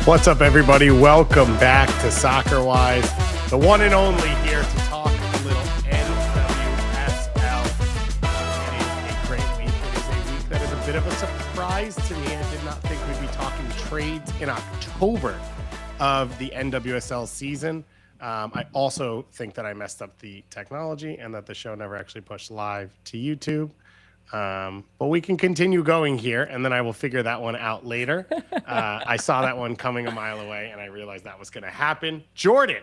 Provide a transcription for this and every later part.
What's up, everybody? Welcome back to Soccer Wise, the one and only here to talk a little NWSL. It is a great week. It is a week that is a bit of a surprise to me. I did not think we'd be talking trades in October of the NWSL season. I also think that I messed up the technology and that the show never actually pushed live to YouTube. But we can continue going here, and then I will figure that one out later. I saw that one coming a mile away, and I realized that was going to happen. Jordan,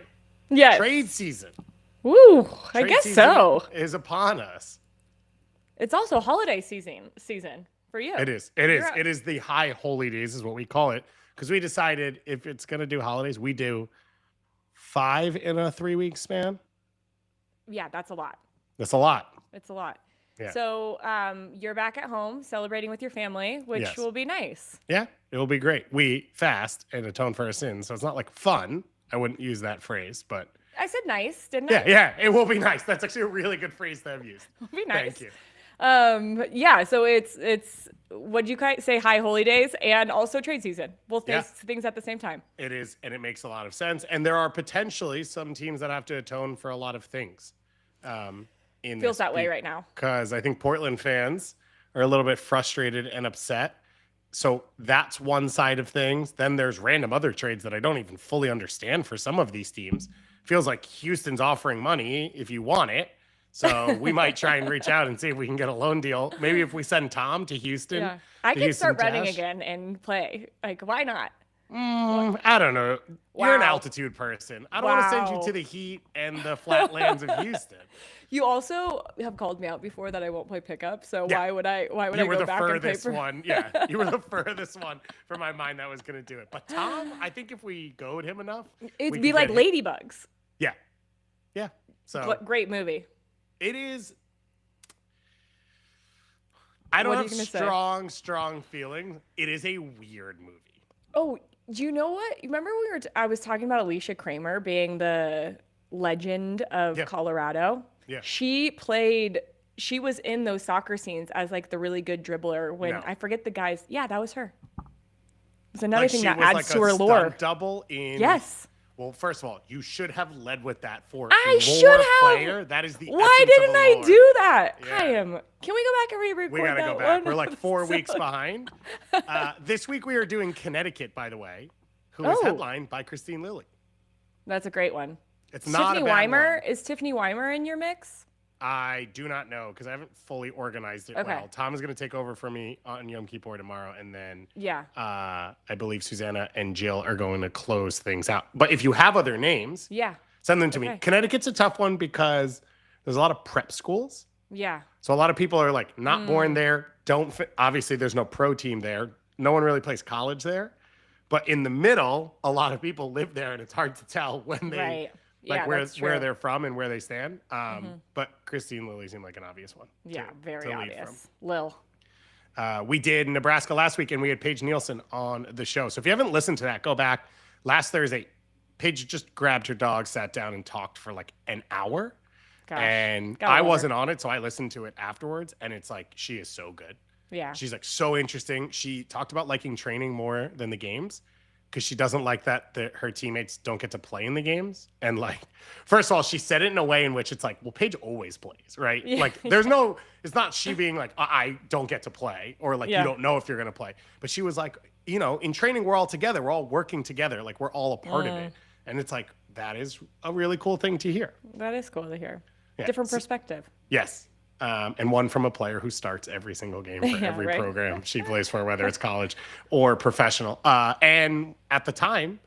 yes. Trade season. Woo, I Trade guess season so. Is upon us. It's also holiday season for you. It is. It is the high holy days is what we call it, because we decided if it's going to do holidays, we do 5 in a 3-week span. Yeah, that's a lot. That's a lot. It's a lot. Yeah. So you're back at home celebrating with your family, which Yes. will be nice. Yeah, it will be great. We fast and atone for our sins, so it's not like fun. I wouldn't use that phrase, but I said nice, didn't I? yeah, it will be nice. That's actually a really good phrase to have used. It'll be nice. Thank you. Yeah, so it's what'd you say, high holy days and also trade season. Both things at the same time. It is, and it makes a lot of sense. And there are potentially some teams that have to atone for a lot of things. Feels that way right now. Because I think Portland fans are a little bit frustrated and upset. So that's one side of things. Then there's random other trades that I don't even fully understand for some of these teams. Feels like Houston's offering money if you want it. So we might try and reach out and see if we can get a loan deal. Maybe if we send Tom to Houston. Yeah. I can start running again and play. Like, why not? I don't know. Wow. You're an altitude person. I don't want to send you to the heat and the flatlands of Houston. You also have called me out before that I won't play pickup. So why would I You go were the back and play furthest one. Yeah, you were the furthest one from my mind that was going to do it. But Tom, I think if we goad him enough, it'd be like Ladybugs. Yeah. So great movie. it is. I don't have strong feeling. It is a weird movie. Oh, do you know what? Remember I was talking about Alicia Kramer being the legend of Colorado? Yeah. She was in those soccer scenes as like the really good dribbler when I forget the guys. Yeah, that was her. It's another thing that adds to her lore. Double in. Yes. Well, first of all, you should have led with that for I should have. Player. That is the. Why didn't I lore. do that? Yeah. Can we go back and re-record We gotta that go back. one? We're like 4 weeks behind. This week we are doing Connecticut, by the way, who is headlined by Christine Lilly. That's a great one. It's not Tiffany a bad Weimer. one. Is Tiffany Weimer in your mix? I do not know because I haven't fully organized it well. Tom is going to take over for me on Yom Kippur tomorrow, and then I believe Susanna and Jill are going to close things out. But if you have other names, send them to me. Connecticut's a tough one because there's a lot of prep schools. Yeah. So a lot of people are like not born there. Obviously, there's no pro team there. No one really plays college there. But in the middle, a lot of people live there, and it's hard to tell when they where they're from and where they stand. But Christine Lilly seemed like an obvious one. Yeah, very obvious. Lil. We did Nebraska last week, and we had Paige Nielsen on the show. So if you haven't listened to that, go back. Last Thursday, Paige just grabbed her dog, sat down, and talked for like an hour. Gosh, and I wasn't on it, so I listened to it afterwards, and it's like she is so good. Yeah. She's like so interesting. She talked about liking training more than the games because she doesn't like that her teammates don't get to play in the games. And like, first of all, she said it in a way in which it's like, well, Paige always plays, right? Yeah. Like it's not she being like, I don't get to play or like, you don't know if you're going to play. But she was like, in training, we're all together. We're all working together. Like we're all a part of it. And it's like, that is a really cool thing to hear. That is cool to hear. Yeah. Different perspective. Yes. And one from a player who starts every single game for every program she plays for, whether it's college or professional. And at the time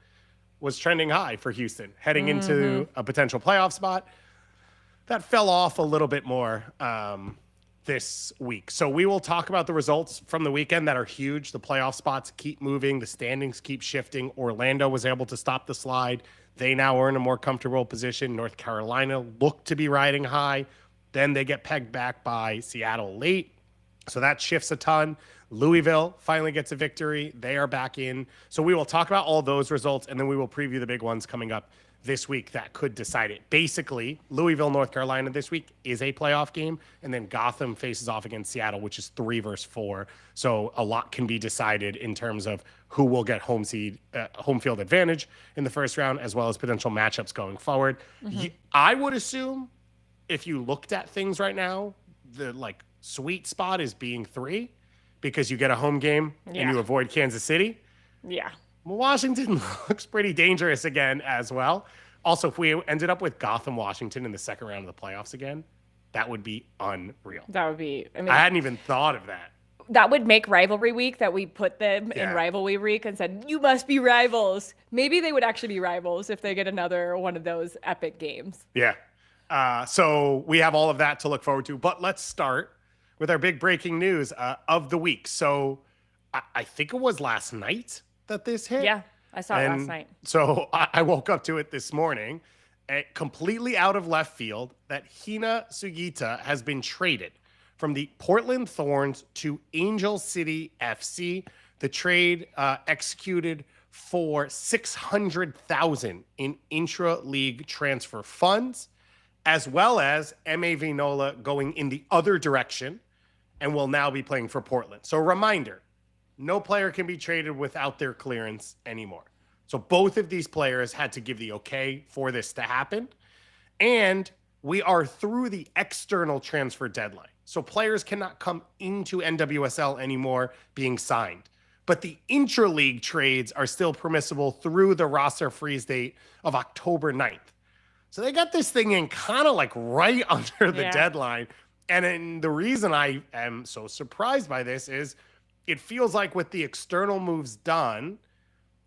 was trending high for Houston, heading into a potential playoff spot. That fell off a little bit more this week. So we will talk about the results from the weekend that are huge. The playoff spots keep moving. The standings keep shifting. Orlando was able to stop the slide. They now are in a more comfortable position. North Carolina looked to be riding high. Then they get pegged back by Seattle late. So that shifts a ton. Louisville finally gets a victory. They are back in. So we will talk about all those results, and then we will preview the big ones coming up this week that could decide it. Basically, Louisville, North Carolina this week is a playoff game, and then Gotham faces off against Seattle, which is 3 versus 4. So a lot can be decided in terms of who will get home field advantage in the first round, as well as potential matchups going forward. I would assume if you looked at things right now, the sweet spot is being 3 because you get a home game and you avoid Kansas City. Yeah. Washington looks pretty dangerous again as well. Also, if we ended up with Gotham, Washington in the second round of the playoffs again, that would be unreal. That would be, I hadn't even thought of that. That would make rivalry week that we put them in rivalry week and said, you must be rivals. Maybe they would actually be rivals if they get another one of those epic games. Yeah. So we have all of that to look forward to, but let's start with our big breaking news of the week. So I think it was last night that this hit. Yeah, I saw it last night. So I woke up to it this morning, completely out of left field, that Hina Sugita has been traded from the Portland Thorns to Angel City FC. The trade executed for $600,000 in intra-league transfer funds, as well as M.A. Vinola going in the other direction and will now be playing for Portland. So reminder, no player can be traded without their clearance anymore. So both of these players had to give the okay for this to happen. And we are through the external transfer deadline. So players cannot come into NWSL anymore being signed. But the intra-league trades are still permissible through the roster freeze date of October 9th. So they got this thing in kind of right under the deadline. And then the reason I am so surprised by this is it feels like with the external moves done,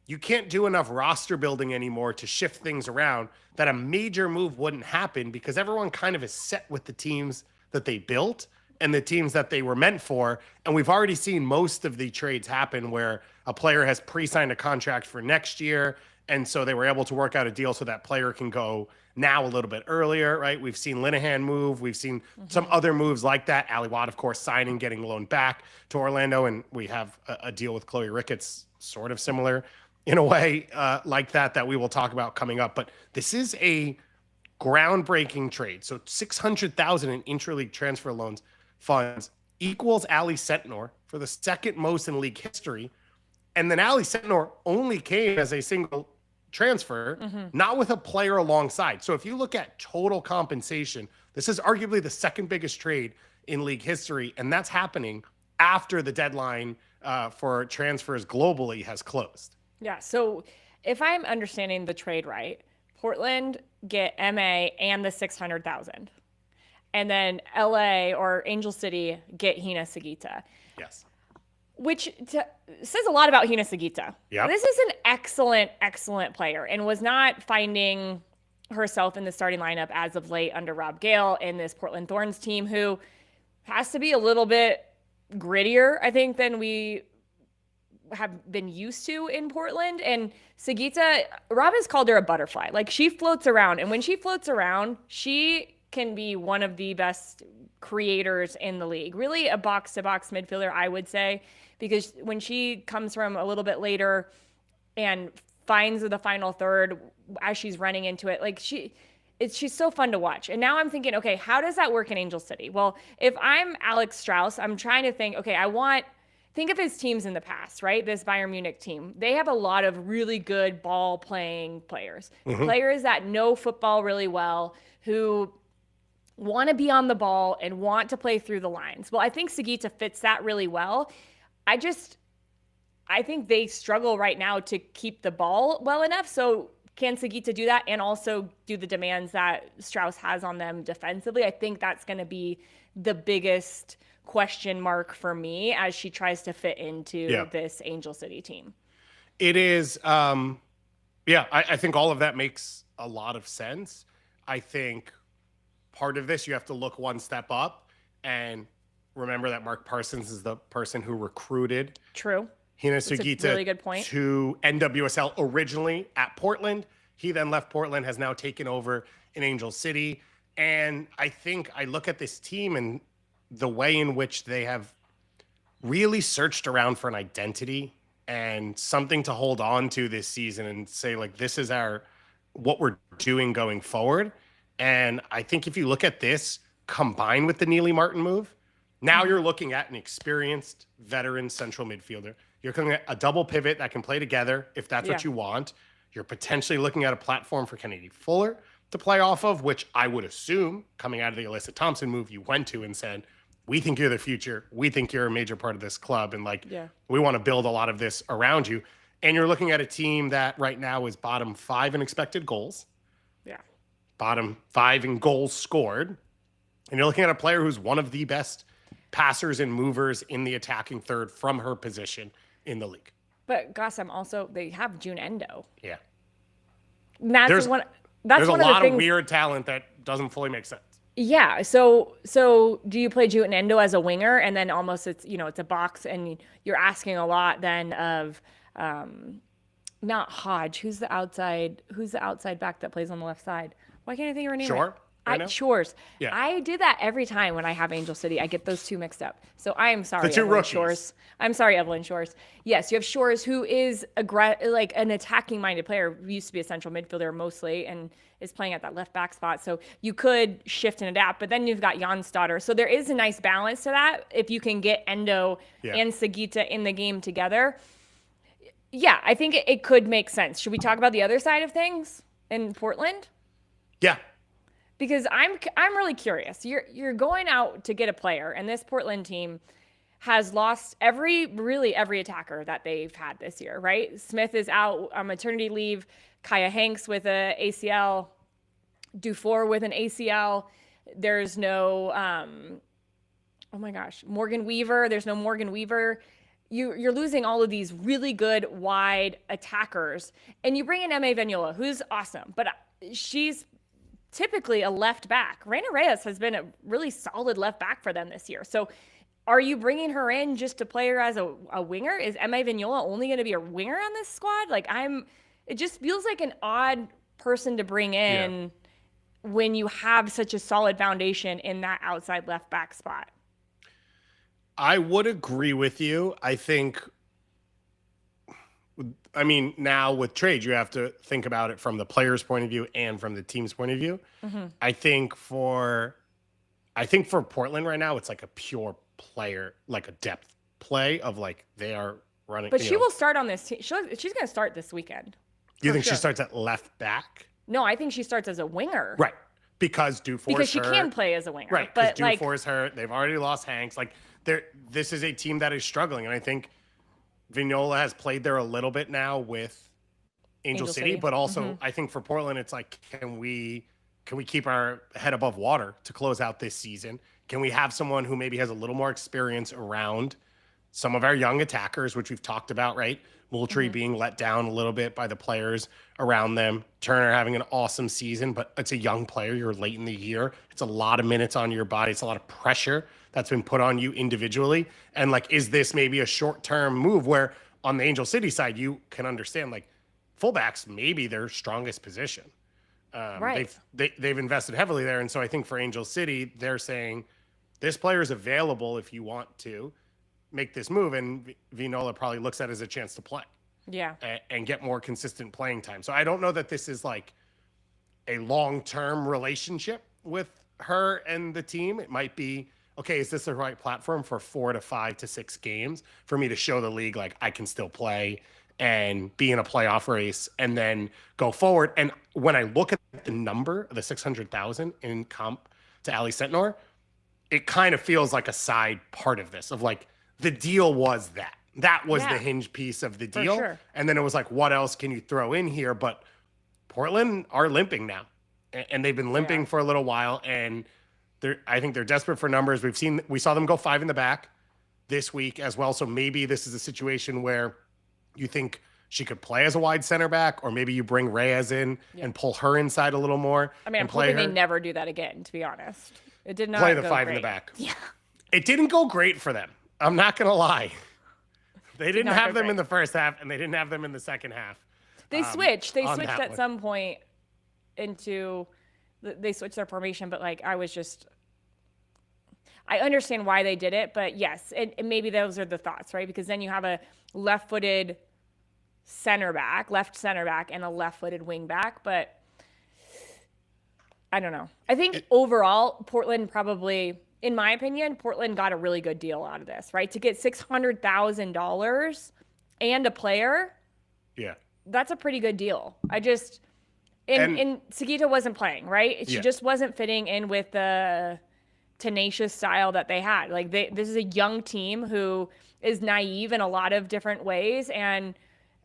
you can't do enough roster building anymore to shift things around, that a major move wouldn't happen because everyone kind of is set with the teams that they built and the teams that they were meant for. And we've already seen most of the trades happen where a player has pre-signed a contract for next year. And so they were able to work out a deal so that player can go now a little bit earlier, right? We've seen Linehan move. We've seen some other moves like that. Ali Watt, of course, signing, getting loaned back to Orlando. And we have a deal with Chloe Ricketts, sort of similar in a way like that we will talk about coming up. But this is a groundbreaking trade. So $600,000 in intra-league transfer loans funds equals Ali Sentnor for the second most in league history. And then Ali Sentnor only came as a single transfer, not with a player alongside. So if you look at total compensation, this is arguably the second biggest trade in league history. And that's happening after the deadline for transfers globally has closed. Yeah. So if I'm understanding the trade right, Portland get MA and the 600,000. And then LA or Angel City get Hina Sugita. Yes. Which says a lot about Hina Sugita. Yep. This is an excellent, excellent player and was not finding herself in the starting lineup as of late under Rob Gale in this Portland Thorns team, who has to be a little bit grittier, I think, than we have been used to in Portland. And Sugita, Rob has called her a butterfly. She floats around. And when she floats around, she can be one of the best creators in the league. Really a box-to-box midfielder, I would say, because when she comes from a little bit later and finds the final third as she's running into it, she's so fun to watch. And now I'm thinking, okay, how does that work in Angel City? Well, if I'm Alex Strauss, I'm trying to think, okay, think of his teams in the past, right? This Bayern Munich team. They have a lot of really good ball-playing players. Players that know football really well, who want to be on the ball and want to play through the lines. Well, I think Sugita fits that really well. I think they struggle right now to keep the ball well enough. So can Sugita do that and also do the demands that Strauss has on them defensively? I think that's going to be the biggest question mark for me as she tries to fit into this Angel City team. It is, I think all of that makes a lot of sense. I think part of this, you have to look one step up and remember that Mark Parsons is the person who recruited Hina Sugita really good point. to NWSL originally at Portland. He then left Portland, has now taken over in Angel City. And I think I look at this team and the way in which they have really searched around for an identity and something to hold on to this season and say, this is what we're doing going forward. And I think if you look at this combined with the Neely Martin move, now you're looking at an experienced veteran central midfielder. You're looking at a double pivot that can play together if that's what you want. You're potentially looking at a platform for Kennedy Fuller to play off of, which I would assume coming out of the Alyssa Thompson move, you went to and said, we think you're the future. We think you're a major part of this club. And we want to build a lot of this around you. And you're looking at a team that right now is bottom 5 in expected goals. Yeah. Bottom 5 in goals scored. And you're looking at a player who's one of the best passers and movers in the attacking third from her position in the league. But Gossam also, they have June Endo. Yeah. There's a one lot of of weird talent that doesn't fully make sense. Yeah. So do you play June Endo as a winger, and then almost it's a box, and you're asking a lot then of not Hodge, who's the outside back that plays on the left side? Why can't I think of her name? Sure. Shores. Yeah. I do that every time when I have Angel City. I get those two mixed up. So I am sorry, The two Evelyn rookies. Shores. I'm sorry, Evelyn Shores. Yes, you have Shores, who is like an attacking-minded player. Used to be a central midfielder mostly, and is playing at that left back spot. So you could shift and adapt. But then you've got Janstadter. So there is a nice balance to that if you can get Endo and Sagita in the game together. Yeah, I think it could make sense. Should we talk about the other side of things in Portland? Yeah. Because I'm really curious. You're going out to get a player, and this Portland team has lost every attacker that they've had this year, right? Smith is out on maternity leave. Kaya Hanks with a ACL. Dufour with an ACL. There's no Morgan Weaver. There's no Morgan Weaver. You're losing all of these really good wide attackers, and you bring in M.A. Vignola, who's awesome, but she's typically a left back. Reina Reyes has been a really solid left back for them this year. So are you bringing her in just to play her as a winger? Is M.A. Vignola only going to be a winger on this squad? It just feels like an odd person to bring in when you have such a solid foundation in that outside left back spot. I would agree with you. Now with trade, you have to think about it from the player's point of view and from the team's point of view. Mm-hmm. I think for Portland right now, it's like a pure player, like a depth play of like they are running. But she will start on this team. She's going to start this weekend. You think she starts at left back? No, I think she starts as a winger. Right. Because Dufour she can play as a winger. Right. But Dufour is hurt. They've already lost Hanks. This is a team that is struggling. And I think Vignola has played there a little bit now with Angel City, but also I think for Portland, it's like, can we keep our head above water to close out this season? Can we have someone who maybe has a little more experience around some of our young attackers, which we've talked about, right? Moultrie being let down a little bit by the players around them. Turner having an awesome season, but it's a young player. You're late in the year. It's a lot of minutes on your body. It's a lot of pressure that's been put on you individually. And is this maybe a short-term move where on the Angel City side, you can understand fullbacks, maybe their strongest position. Right. They've invested heavily there. And so I think for Angel City, they're saying this player is available if you want to make this move. And Vignola probably looks at it as a chance to play. Yeah. And get more consistent playing time. So I don't know that this is a long-term relationship with her and the team. It might be, okay, is this the right platform for 4 to 5 to 6 games for me to show the league I can still play and be in a playoff race and then go forward? And when I look at the number, the 600,000 in comp to Ali Sentnor, it kind of feels like a side part of this of the deal was that. That was the hinge piece of the deal. Sure. And then it was what else can you throw in here? But Portland are limping now. And they've been limping for a little while. And I think they're desperate for numbers. We saw them go 5 in the back this week as well. So maybe this is a situation where you think she could play as a wide center back, or maybe you bring Reyes in and pull her inside a little more. I'm hoping they never do that again, to be honest. It did not play the go 5 great. in the back. Yeah. It didn't go great for them. I'm not going to lie. They didn't have them great. in the first half, and they didn't have them in the second half. They switched. They switched at one. some point they switched their formation, but I understand why they did it, but yes, and maybe those are the thoughts, right? Because then you have a left center back, and a left-footed wing back, but I don't know. I think overall, Portland probably, in my opinion, Portland got a really good deal out of this, right? To get $600,000 and a player, Yeah. that's a pretty good deal. And Sagita wasn't playing, right? She just wasn't fitting in with the tenacious style that they had. Like this is a young team who is naive in a lot of different ways, and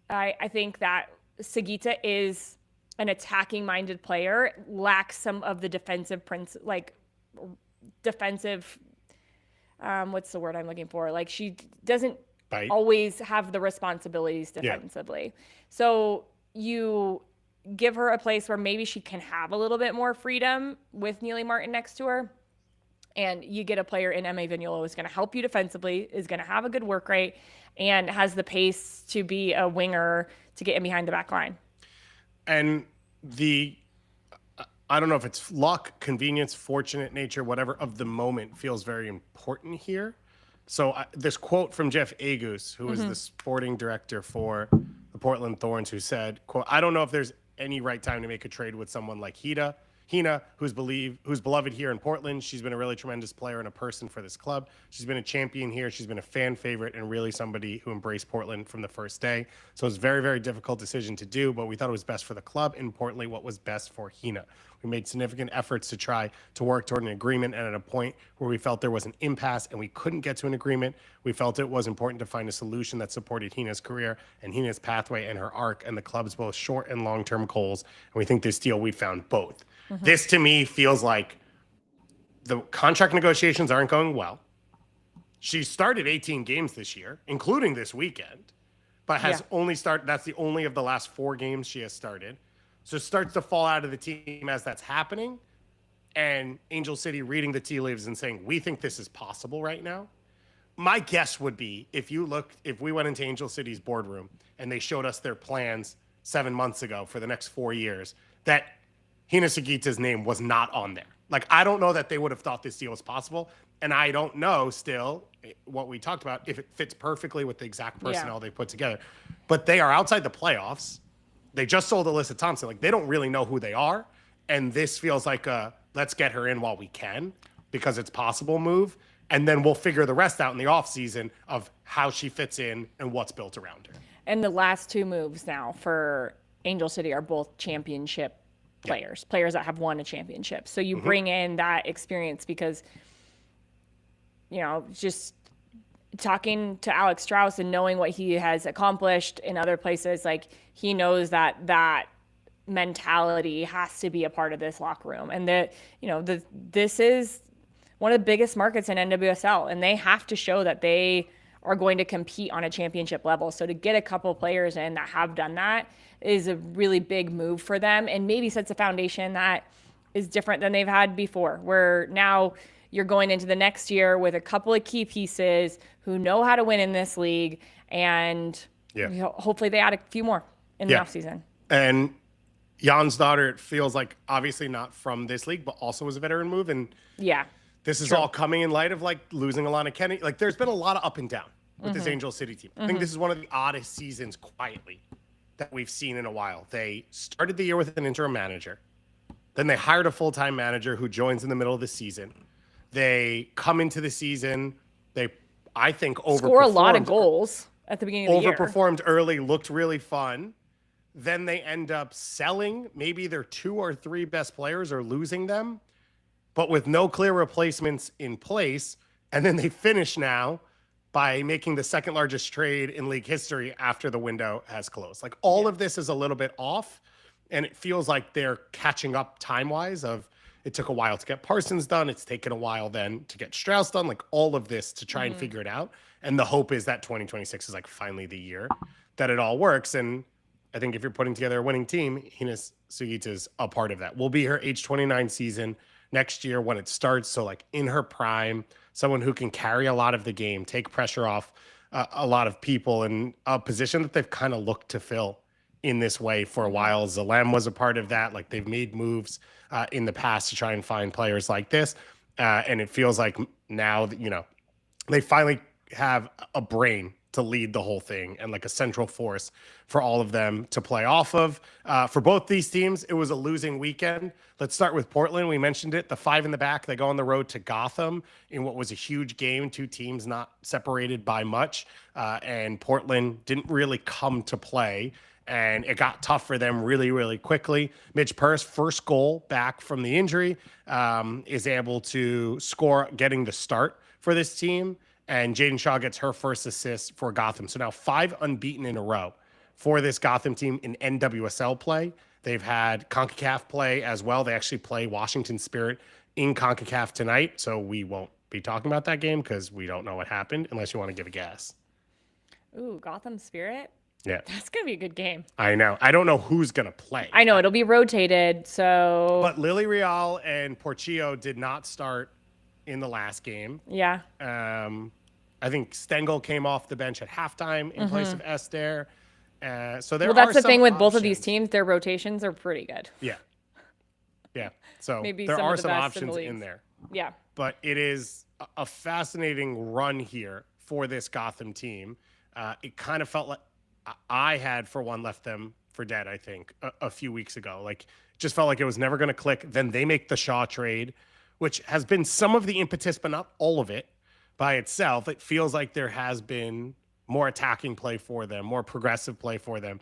I think that Sagita is an attacking minded player, lacks some of the defensive what's the word I'm looking for? Like she doesn't always have the responsibilities defensively. Yeah. So you give her a place where maybe she can have a little bit more freedom with Neely Martin next to her. And you get a player in Emma Vignola who's going to help you defensively, is going to have a good work rate, and has the pace to be a winger to get in behind the back line. And I don't know if it's luck, convenience, fortunate nature, whatever of the moment feels very important here. So this quote from Jeff Agus, who is the sporting director for the Portland Thorns, who said, quote, "I don't know if there's any right time to make a trade with someone like Hina, who's beloved here in Portland. She's been a really tremendous player and a person for this club. She's been a champion here. She's been a fan favorite and really somebody who embraced Portland from the first day. So it's a very, very difficult decision to do, but we thought it was best for the club and importantly, what was best for Hina. We made significant efforts to try to work toward an agreement, and at a point where we felt there was an impasse and we couldn't get to an agreement, we felt it was important to find a solution that supported Hina's career and Hina's pathway and her arc and the club's both short and long-term goals. And we think this deal, we found both." This to me feels like the contract negotiations aren't going well. She started 18 games this year, including this weekend, but has only started, that's the only of the last 4 games she has started. So it starts to fall out of the team as that's happening. And Angel City reading the tea leaves and saying, we think this is possible right now. My guess would be if we went into Angel City's boardroom and they showed us their plans 7 months ago for the next 4 years, that Hina Sagita's name was not on there. Like, I don't know that they would have thought this deal was possible. And I don't know still what we talked about, if it fits perfectly with the exact personnel they put together. But they are outside the playoffs. They just sold Alyssa Thompson. Like, they don't really know who they are. And this feels like a let's get her in while we can because it's possible move. And then we'll figure the rest out in the offseason of how she fits in and what's built around her. And the last 2 moves now for Angel City are both championship players that have won a championship. So you bring in that experience because, just talking to Alex Strauss and knowing what he has accomplished in other places, like he knows that mentality has to be a part of this locker room. And this is one of the biggest markets in NWSL, and they have to show that they are going to compete on a championship level. So to get a couple players in that have done that is a really big move for them, and maybe sets a foundation that is different than they've had before, where now you're going into the next year with a couple of key pieces who know how to win in this league, and hopefully they add a few more in the offseason. And Jan's daughter, it feels like obviously not from this league, but also was a veteran move. And this is all coming in light of like losing Alana Kennedy. Like there's been a lot of up and down with this Angel City team. I think this is one of the oddest seasons quietly that we've seen in a while. They started the year with an interim manager. Then they hired a full-time manager who joins in the middle of the season. They come into the season. They, I think, score a lot of goals at the beginning of the year. Overperformed early, looked really fun. Then they end up selling maybe their 2 or 3 best players or losing them, but with no clear replacements in place. And then they finish now by making the second largest trade in league history after the window has closed. Like all of this is a little bit off, and it feels like they're catching up time-wise of it took a while to get Parsons done. It's taken a while then to get Strauss done, like all of this to try and figure it out. And the hope is that 2026 is like finally the year that it all works. And I think if you're putting together a winning team, Hina Sagita is a part of that. Will be her age 29 season next year when it starts. So like in her prime, someone who can carry a lot of the game, take pressure off a lot of people, in a position that they've kind of looked to fill in this way for a while. Zalem was a part of that. Like they've made moves in the past to try and find players like this. And it feels like now that, they finally have a brain to lead the whole thing and like a central force for all of them to play off of. For both these teams, it was a losing weekend. Let's start with Portland. We mentioned it. The 5 in the back, they go on the road to Gotham in what was a huge game. 2 teams not separated by much. And Portland didn't really come to play. And it got tough for them really, really quickly. Midge Purce, first goal back from the injury, is able to score, getting the start for this team. And Jaden Shaw gets her first assist for Gotham. So now 5 unbeaten in a row for this Gotham team in NWSL play. They've had CONCACAF play as well. They actually play Washington Spirit in CONCACAF tonight. So we won't be talking about that game because we don't know what happened unless you want to give a guess. Ooh, Gotham Spirit? Yeah. That's going to be a good game. I know. I don't know who's going to play. I know. It'll be rotated. So. But Lily Real and Portillo did not start in the last game. Yeah. I think Stengel came off the bench at halftime in place of Esther. So there well, that's are the some thing with options. both of these teams. Their rotations are pretty good. Yeah. Yeah. So Maybe there some of are the some best in the options league. in there. Yeah. But it is a fascinating run here for this Gotham team. It kind of felt like I had, for one, left them for dead, I think, a few weeks ago. Like, just felt like it was never going to click. Then they make the Shaw trade, which has been some of the impetus, but not all of it by itself. It feels like there has been more attacking play for them, more progressive play for them.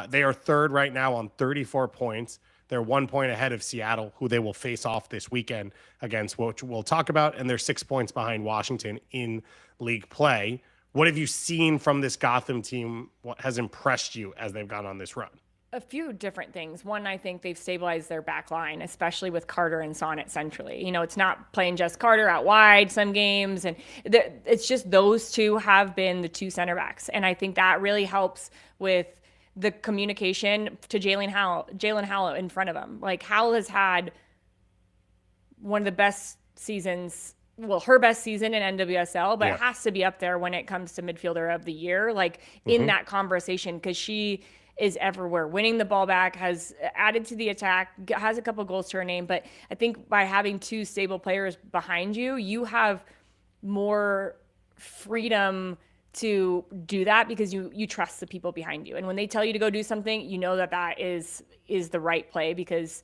They are third right now on 34 points. They're 1 point ahead of Seattle, who they will face off this weekend against, which we'll talk about. And they're 6 points behind Washington in league play. What have you seen from this Gotham team? What has impressed you as they've gone on this run? A few different things. One, I think they've stabilized their back line, especially with Carter and Sonnet centrally. You know, it's not playing just Carter out wide some games. And it's just those two have been the 2 center backs. And I think that really helps with the communication to Jalen Howell in front of him. Like, Howell has had one of the best seasons, well, her best season in NWSL, but it has to be up there when it comes to midfielder of the year, like in that conversation, because she is everywhere, winning the ball back, has added to the attack, has a couple goals to her name. But I think by having 2 stable players behind you, you have more freedom to do that because you trust the people behind you. And when they tell you to go do something, you know that is the right play because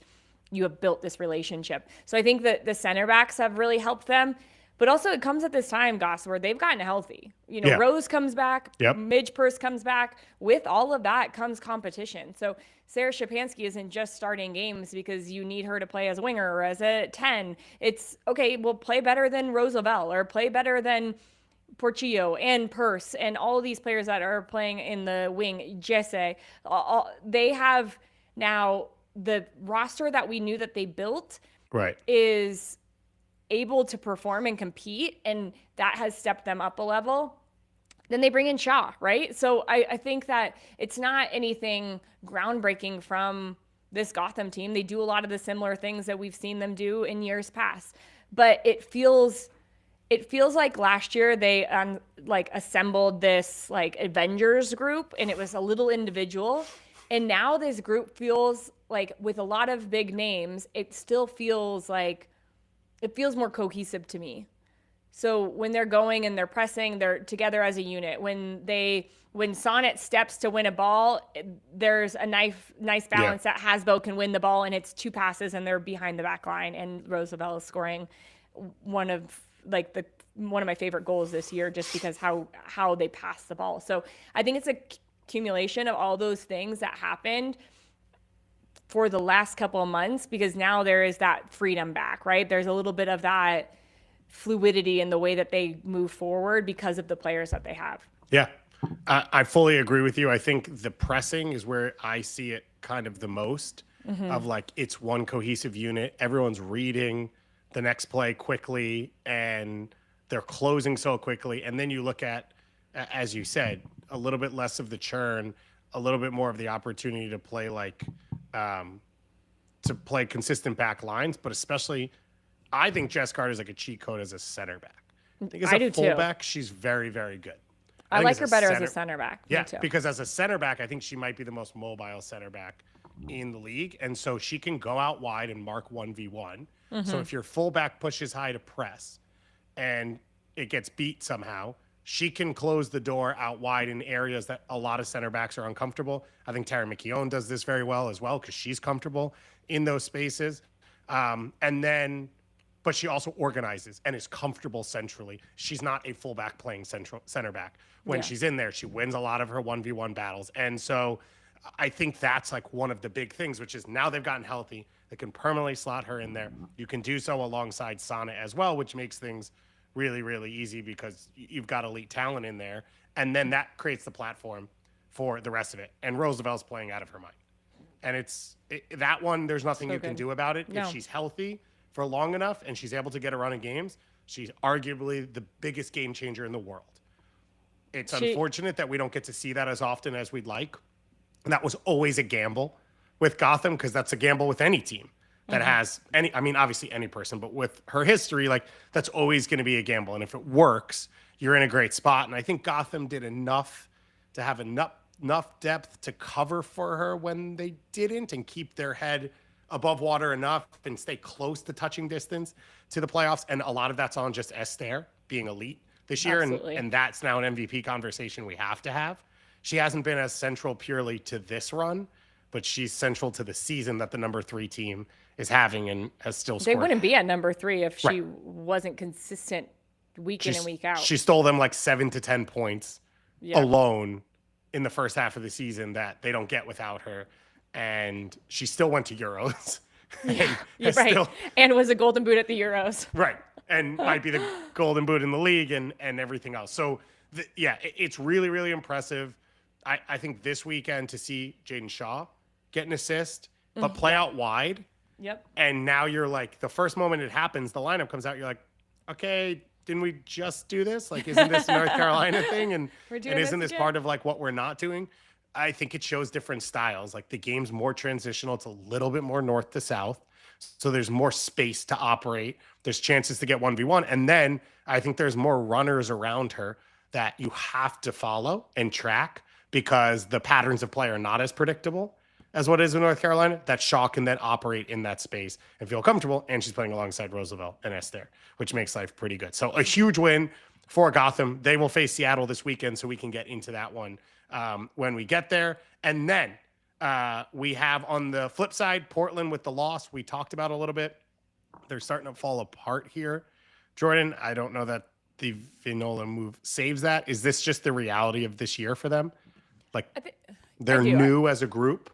you have built this relationship. So I think that the center backs have really helped them. But also it comes at this time, Goss, where they've gotten healthy. You know, Rose comes back, Midge Purce comes back. With all of that comes competition. So Sarah Shapansky isn't just starting games because you need her to play as a winger or as a 10. It's, okay, well, play better than Rose Lavelle or play better than Portillo and Purce and all of these players that are playing in the wing, Jesse. They have now the roster that we knew that they built is able to perform and compete, and that has stepped them up a level. Then they bring in Shaw, right? So I think that it's not anything groundbreaking from this Gotham team. They do a lot of the similar things that we've seen them do in years past, but it feels like last year they assembled this like Avengers group, and it was a little individual. And now this group feels like, with a lot of big names, it still feels like it feels more cohesive to me. So when they're going and they're pressing, they're together as a unit. When Sonnet steps to win a ball, there's a nice balance that Hasbo can win the ball, and it's 2 passes and they're behind the back line, and Roosevelt is scoring one of my favorite goals this year just because how they pass the ball. So I think it's a accumulation of all those things that happened for the last couple of months, because now there is that freedom back, right? There's a little bit of that fluidity in the way that they move forward because of the players that they have. Yeah, I fully agree with you. I think the pressing is where I see it kind of the most of like, it's one cohesive unit. Everyone's reading the next play quickly and they're closing so quickly. And then you look at, as you said, a little bit less of the churn, a little bit more of the opportunity to play consistent back lines, but especially I think Jess Carter is like a cheat code as a center back. I think as a fullback, she's very, very good. I like her better as a center back. Yeah, because as a center back, I think she might be the most mobile center back in the league. And so she can go out wide and mark 1v1. So if your fullback pushes high to press and it gets beat somehow, she can close the door out wide in areas that a lot of center backs are uncomfortable. I think Tara McKeown does this very well as well because she's comfortable in those spaces. But she also organizes and is comfortable centrally. She's not a fullback playing center back. When she's in there, she wins a lot of her 1v1 battles. And so I think that's like one of the big things, which is now they've gotten healthy. They can permanently slot her in there. You can do so alongside Sana as well, which makes things really, really easy because you've got elite talent in there. And then that creates the platform for the rest of it. And Roosevelt's playing out of her mind. And that one, there's nothing you can do about it. No. If she's healthy for long enough and she's able to get a run in games, she's arguably the biggest game changer in the world. It's unfortunate that we don't get to see that as often as we'd like. And that was always a gamble with Gotham because that's a gamble with any team that has obviously any person, but with her history, like that's always going to be a gamble. And if it works, you're in a great spot. And I think Gotham did enough to have enough depth to cover for her when they didn't and keep their head above water enough and stay close to touching distance to the playoffs. And a lot of that's on just Esther being elite this year. And that's now an MVP conversation we have to have. She hasn't been as central purely to this run, but she's central to the season that the number 3 team is having and has still scored. They wouldn't be at number 3 if she wasn't consistent week in and week out. She stole them like 7 to 10 points alone in the first half of the season that they don't get without her. And she still went to Euros. And was a golden boot at the Euros. Right. And might be the golden boot in the league and everything else. So, it's really, really impressive. I think this weekend to see Jaden Shaw get an assist, but play out wide. Yep. And now you're like, the first moment it happens, the lineup comes out, you're like, okay, didn't we just do this? Like, isn't this a North Carolina thing? And isn't this part of like what we're not doing? I think it shows different styles. Like the game's more transitional. It's a little bit more north to south. So there's more space to operate. There's chances to get 1v1. And then I think there's more runners around her that you have to follow and track because the patterns of play are not as predictable as what is in North Carolina, that Shaw can then operate in that space and feel comfortable. And she's playing alongside Roosevelt and Esther, which makes life pretty good. So a huge win for Gotham. They will face Seattle this weekend, so we can get into that one when we get there. And then we have on the flip side, Portland with the loss we talked about a little bit. They're starting to fall apart here. Jordan, I don't know that the Vinola move saves that. Is this just the reality of this year for them? Like they're new as a group?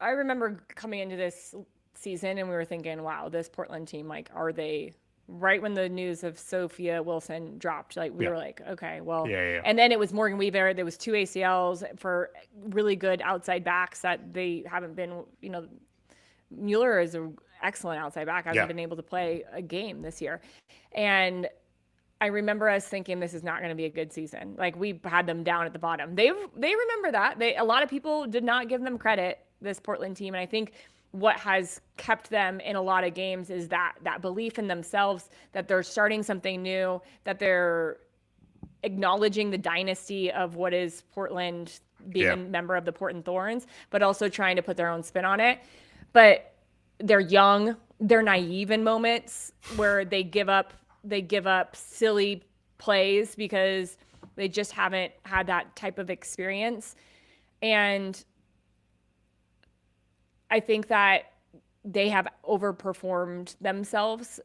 I remember coming into this season and we were thinking, wow, this Portland team, like, are they right when the news of Sophia Wilson dropped? Like, we were like, okay, well, and then it was Morgan Weaver. There was 2 ACLs for really good outside backs that they haven't been, Mueller is an excellent outside back. Hasn't been able to play a game this year. And I remember us thinking this is not going to be a good season. Like we had them down at the bottom. They remember that. A lot of people did not give them credit, this Portland team. And I think what has kept them in a lot of games is that belief in themselves, that they're starting something new, that they're acknowledging the dynasty of what is Portland, being a member of the Portland Thorns, but also trying to put their own spin on it. But they're young, they're naive in moments where they give up silly plays because they just haven't had that type of experience. And I think that they have overperformed themselves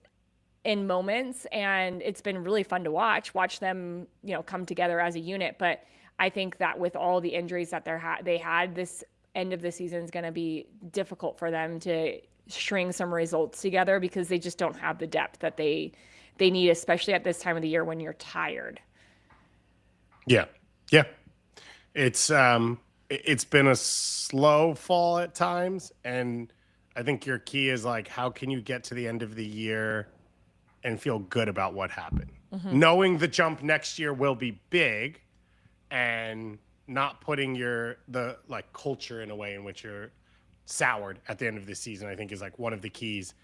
in moments, and it's been really fun to watch them, come together as a unit. But I think that with all the injuries that they had, this end of the season is going to be difficult for them to string some results together because they just don't have the depth that they need, especially at this time of the year when you're tired. Yeah. It's been a slow fall at times, and I think your key is like, how can you get to the end of the year and feel good about what happened? Knowing the jump next year will be big, and not putting the culture in a way in which you're soured at the end of the season, I think is like one of the keys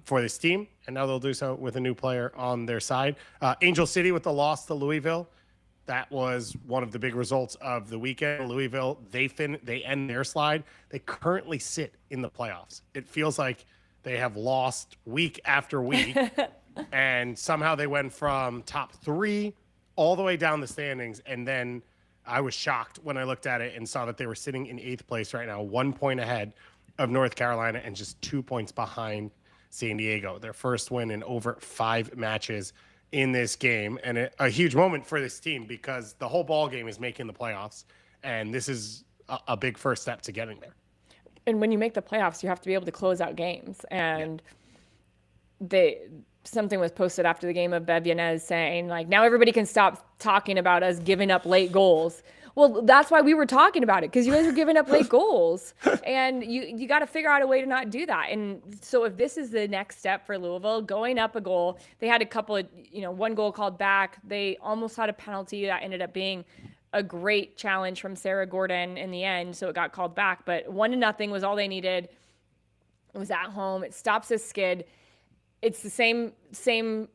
for this team. And now they'll do so with a new player on their side. Angel City with the loss to Louisville. That was one of the big results of the weekend. Louisville, they end their slide. They currently sit in the playoffs. It feels like they have lost week after week. And somehow they went from top 3 all the way down the standings. And then I was shocked when I looked at it and saw that they were sitting in 8th place right now, 1 point ahead of North Carolina and just 2 points behind San Diego. Their first win in over 5 matches in this game, and a huge moment for this team because the whole ball game is making the playoffs, and this is a big first step to getting there. And when you make the playoffs, you have to be able to close out games. And something was posted after the game of Bev Yanez saying, like, now everybody can stop talking about us giving up late goals. Well, that's why we were talking about it, because you guys were giving up late goals, and you got to figure out a way to not do that. And so if this is the next step for Louisville, going up a goal, they had a couple of, one goal called back. They almost had a penalty that ended up being a great challenge from Sarah Gordon in the end, so it got called back. But 1-0 was all they needed. It was at home. It stops a skid. It's the same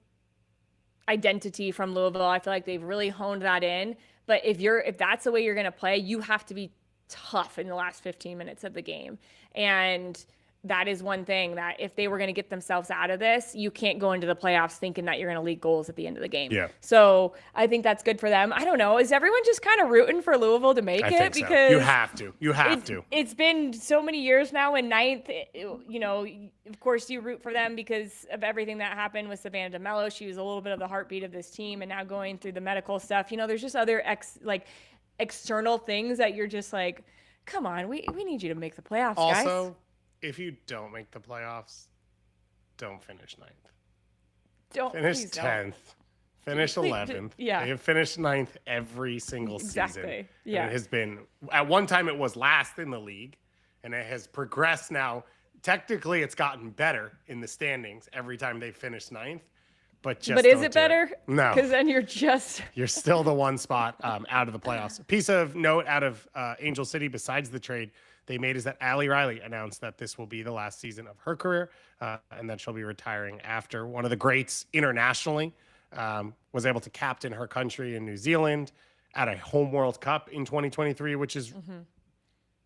identity from Louisville. I feel like they've really honed that in. But if that's the way you're going to play, you have to be tough in the last 15 minutes of the game. And that is one thing that if they were going to get themselves out of this, you can't go into the playoffs thinking that you're going to leak goals at the end of the game. Yeah. So I think that's good for them. I don't know. Is everyone just kind of rooting for Louisville to make it? Because you have to. You have to. It's been so many years now in 9th. Of course you root for them because of everything that happened with Savannah DeMello. She was a little bit of the heartbeat of this team, and now going through the medical stuff. There's just other external things that you're just like, come on, we need you to make the playoffs, guys. Also, if you don't make the playoffs, don't finish 9th. Don't finish please 10th. Don't. Finish 11th. Yeah. They have finished 9th every single Exactly. season. Yeah. And it has been, at one time it was last in the league, and it has progressed now. Technically, it's gotten better in the standings every time they finish 9th. But is it better? No. Because then you're still the one spot out of the playoffs. A piece of note out of Angel City, besides the trade they made, is that Allie Riley announced that this will be the last season of her career, and that she'll be retiring after. One of the greats internationally, was able to captain her country in New Zealand at a home World Cup in 2023, which is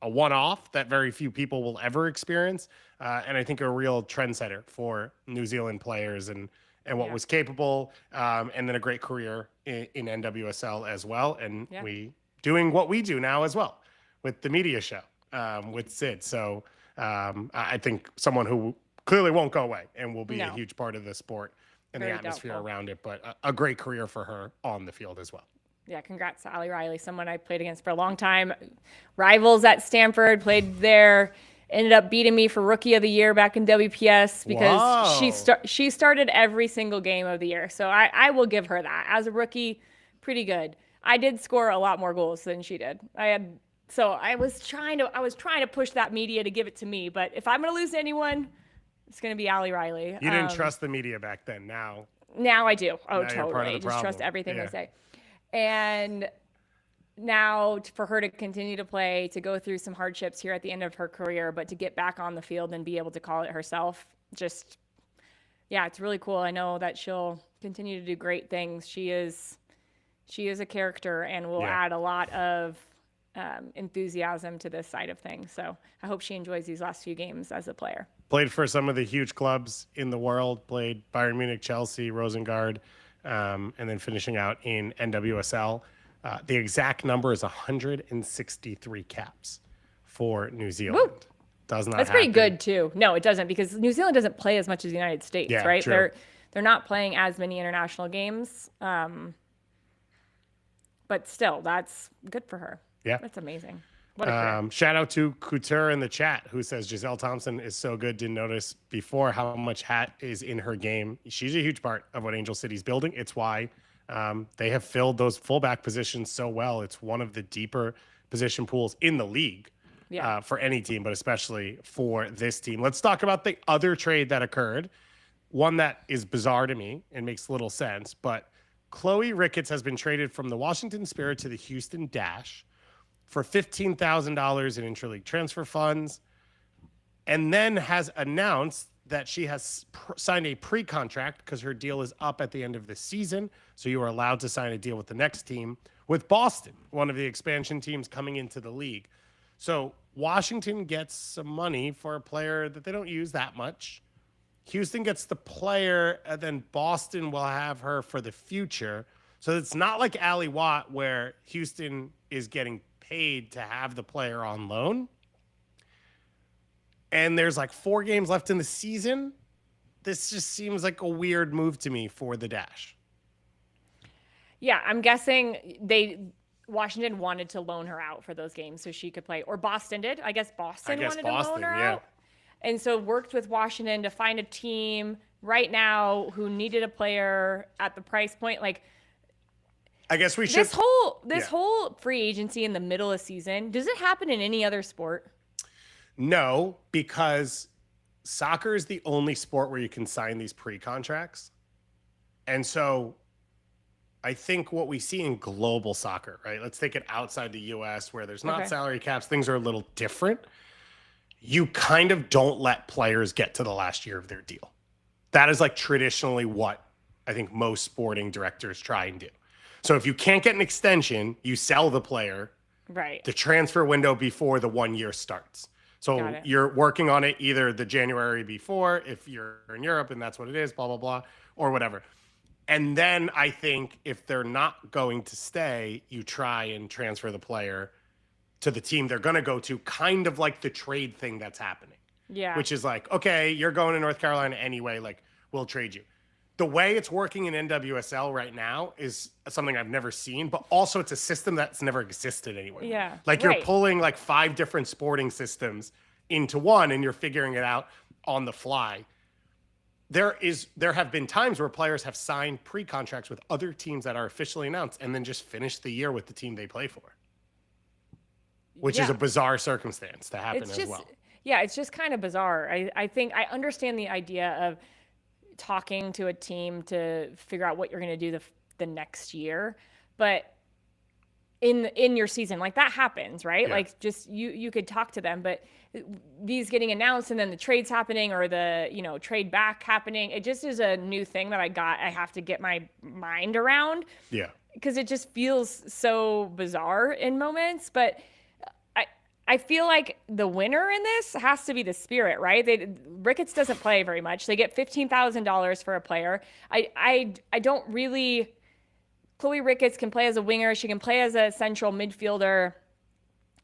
a one-off that very few people will ever experience, and I think a real trendsetter for New Zealand players and what was capable, and then a great career in NWSL as well, and we doing what we do now as well with the media show with Sid. So I think someone who clearly won't go away and will be a huge part of the sport and the atmosphere around it, but a great career for her on the field as well. Yeah, congrats to Allie Riley, someone I played against for a long time. Rivals at Stanford, played there, ended up beating me for Rookie of the Year back in WPS because she started every single game of the year. So I will give her that. As a rookie, pretty good. I did score a lot more goals than she did. I was trying to push that media to give it to me, but if I'm going to lose to anyone, it's going to be Allie Riley. You didn't trust the media back then. Now I do. Oh, now totally. I just trust everything they say. And now for her to continue to play, to go through some hardships here at the end of her career, but to get back on the field and be able to call it herself, it's really cool. I know that she'll continue to do great things. She is a character and will add a lot of enthusiasm to this side of things. So I hope she enjoys these last few games as a player. Played for some of the huge clubs in the world, played Bayern Munich, Chelsea, Rosengard, and then finishing out in NWSL. The exact number is 163 caps for New Zealand. Woo. Does not That's happen. pretty good too. No, it doesn't, because New Zealand doesn't play as much as the United States, right? True. They're not playing as many international games. But still, that's good for her. Yeah. That's amazing. What a career. Shout out to Couture in the chat, who says Giselle Thompson is so good. Didn't notice before how much hat is in her game. She's a huge part of what Angel City's building. It's why they have filled those fullback positions so well. It's one of the deeper position pools in the league for any team, but especially for this team. Let's talk about the other trade that occurred. One that is bizarre to me and makes little sense, but Chloe Ricketts has been traded from the Washington Spirit to the Houston Dash for $15,000 in interleague transfer funds, and then has announced that she has signed a pre-contract because her deal is up at the end of the season. So you are allowed to sign a deal with the next team, with Boston, one of the expansion teams coming into the league. So Washington gets some money for a player that they don't use that much. Houston gets the player, and then Boston will have her for the future. So it's not like Ali Watt where Houston is getting paid to have the player on loan. And there's like 4 games left in the season. This just seems like a weird move to me for the Dash. Yeah, I'm guessing Washington wanted to loan her out for those games so she could play, or Boston did. I guess Boston wanted to loan her out. And so worked with Washington to find a team right now who needed a player at the price point. Like, I guess we should. This whole free agency in the middle of season, does it happen in any other sport? No, because soccer is the only sport where you can sign these pre-contracts. And so I think what we see in global soccer, right? Let's take it outside the US where there's not salary caps, things are a little different. You kind of don't let players get to the last year of their deal. That is like traditionally what I think most sporting directors try and do. So if you can't get an extension, you sell the player, right? The transfer window before the 1 year starts. So you're working on it either the January before, if you're in Europe and that's what it is, blah, blah, blah, or whatever. And then I think if they're not going to stay, you try and transfer the player to the team they're going to go to, kind of like the trade thing that's happening. Yeah. Which is like, okay, you're going to North Carolina anyway, like we'll trade you. The way it's working in NWSL right now is something I've never seen, but also it's a system that's never existed anywhere. Yeah. Like you're pulling like 5 different sporting systems into one and you're figuring it out on the fly. There have been times where players have signed pre-contracts with other teams that are officially announced and then just finish the year with the team they play for, which is a bizarre circumstance to happen as well. Yeah, it's just kind of bizarre. I think I understand the idea of talking to a team to figure out what you're going to do the next year, but in your season, like that happens, right? Yeah. Like just you could talk to them, but these getting announced and then the trades happening or the trade back happening, it just is a new thing that I have to get my mind around. Yeah, because it just feels so bizarre in moments, but I feel like the winner in this has to be the Spirit, right? Ricketts doesn't play very much. They get $15,000 for a player. I don't really. Chloe Ricketts can play as a winger. She can play as a central midfielder.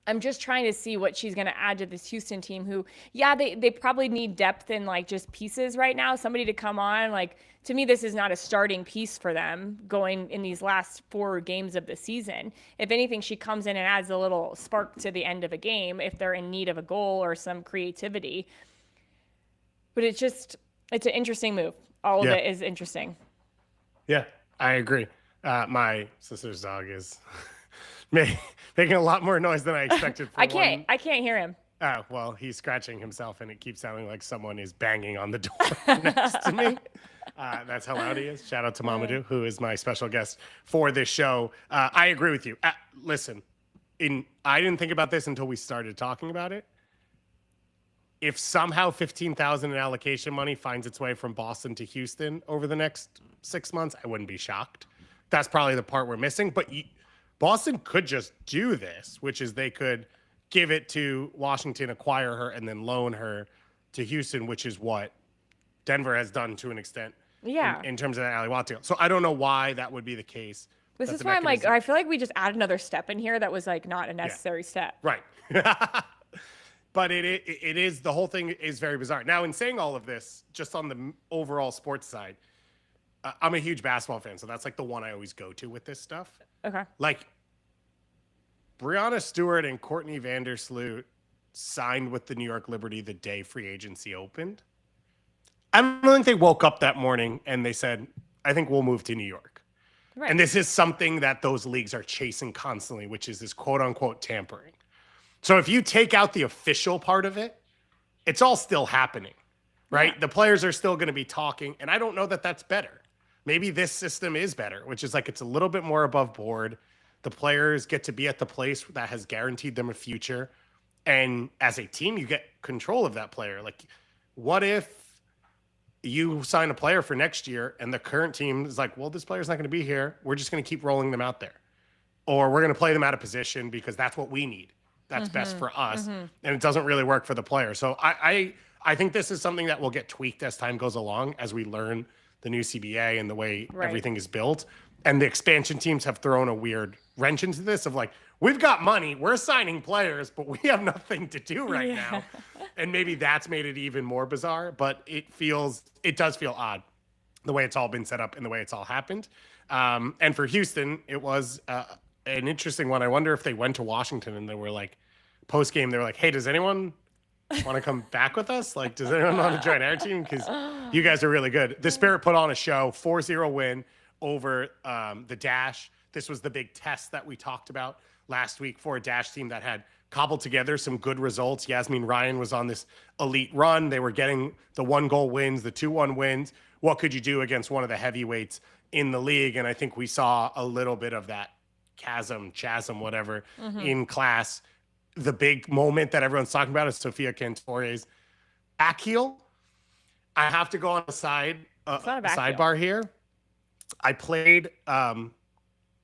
I'm just trying to see what she's going to add to this Houston team who, they probably need depth in like just pieces right now. Somebody to come on. Like, to me, this is not a starting piece for them going in these last 4 games of the season. If anything, she comes in and adds a little spark to the end of a game if they're in need of a goal or some creativity. But it's an interesting move. All of it is interesting. Yeah, I agree. My sister's dog is making a lot more noise than I expected. I can't hear him. Oh, well, he's scratching himself, and it keeps sounding like someone is banging on the door next to me. That's how loud he is. Shout out to Mamadou, who is my special guest for this show. I agree with you. Listen, I didn't think about this until we started talking about it. If somehow $15,000 in allocation money finds its way from Boston to Houston over the next 6 months, I wouldn't be shocked. That's probably the part we're missing. But Boston could just do this, which is they could give it to Washington, acquire her, and then loan her to Houston, which is what Denver has done to an extent in terms of the Ali Watt deal. So I don't know why that would be the case. This is why I'm like, I feel like we just add another step in here that was like not a necessary step. Right. But it is, the whole thing is very bizarre. Now, in saying all of this, just on the overall sports side, I'm a huge basketball fan, so that's like the one I always go to with this stuff. Okay. Like, Breanna Stewart and Courtney Vandersloot signed with the New York Liberty the day free agency opened. I don't think they woke up that morning and they said, I think we'll move to New York. Right. And this is something that those leagues are chasing constantly, which is this quote unquote tampering. So if you take out the official part of it, it's all still happening, right? Yeah. The players are still going to be talking. And I don't know that that's better. Maybe this system is better, which is like it's a little bit more above board. The players get to be at the place that has guaranteed them a future. And as a team, you get control of that player. Like, what if you sign a player for next year and the current team is like, well, this player's not going to be here. We're just going to keep rolling them out there. Or we're going to play them out of position because that's what we need. That's best for us. And it doesn't really work for the player. So I think this is something that will get tweaked as time goes along, as we learn the new CBA and the way Right. everything is built. And the expansion teams have thrown a weird wrench into this of like, we've got money, we're signing players, but we have nothing to do right now. And maybe that's made it even more bizarre, but it does feel odd the way it's all been set up and the way it's all happened. And for Houston, it was an interesting one. I wonder if they went to Washington and they were like, post game, they were like, hey, does anyone want to come back with us? Like, does anyone want to join our team? Because you guys are really good. The Spirit put on a show, 4-0 win over the Dash. This was the big test that we talked about last week for a Dash team that had cobbled together some good results. Yasmin Ryan was on this elite run. They were getting the 1-goal wins, the 2-1 wins. What could you do against one of the heavyweights in the league? And I think we saw a little bit of that chasm, whatever, in class. The big moment that everyone's talking about is Sofia Cantore's back heel. I have to go on a sidebar here. I played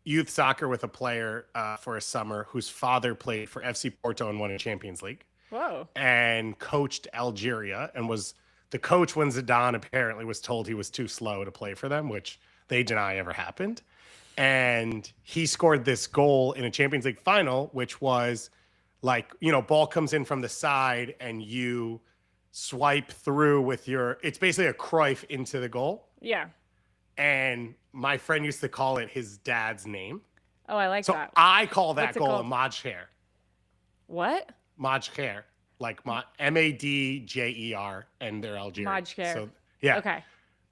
youth soccer with a player for a summer whose father played for FC Porto and won a Champions League. Whoa. And coached Algeria and was the coach when Zidane apparently was told he was too slow to play for them, which they deny ever happened. And he scored this goal in a Champions League final, which was like, ball comes in from the side and you swipe through with it's basically a Cruyff into the goal. Yeah. And my friend used to call it his dad's name. Oh, I like that. So I call that goal a called? Majher. What? Majher. Like Madjer, and they're Algerian. Majher. So, yeah. Okay.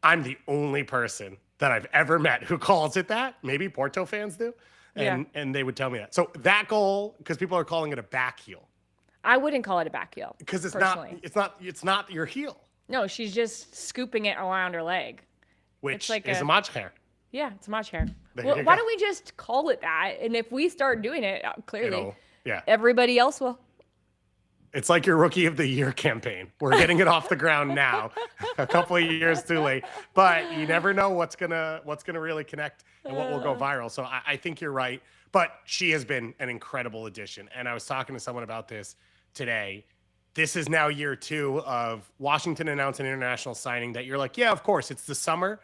I'm the only person that I've ever met who calls it that. Maybe Porto fans do. And they would tell me that. So that goal, because people are calling it a back heel. I wouldn't call it a back heel. Because it's not your heel. No, she's just scooping it around her leg. Which is a Majher. Yeah, it's a Majher. There Well, you why go. don't we just call it that? And if we start doing it, clearly, Yeah. everybody else will. It's like your Rookie of the Year campaign. We're getting it off the ground now, a couple of years too late. But you never know what's gonna really connect and what will go viral. So I think you're right. But she has been an incredible addition. And I was talking to someone about this today. This is now year 2 of Washington announced an international signing that you're like, yeah, of course, it's the summer.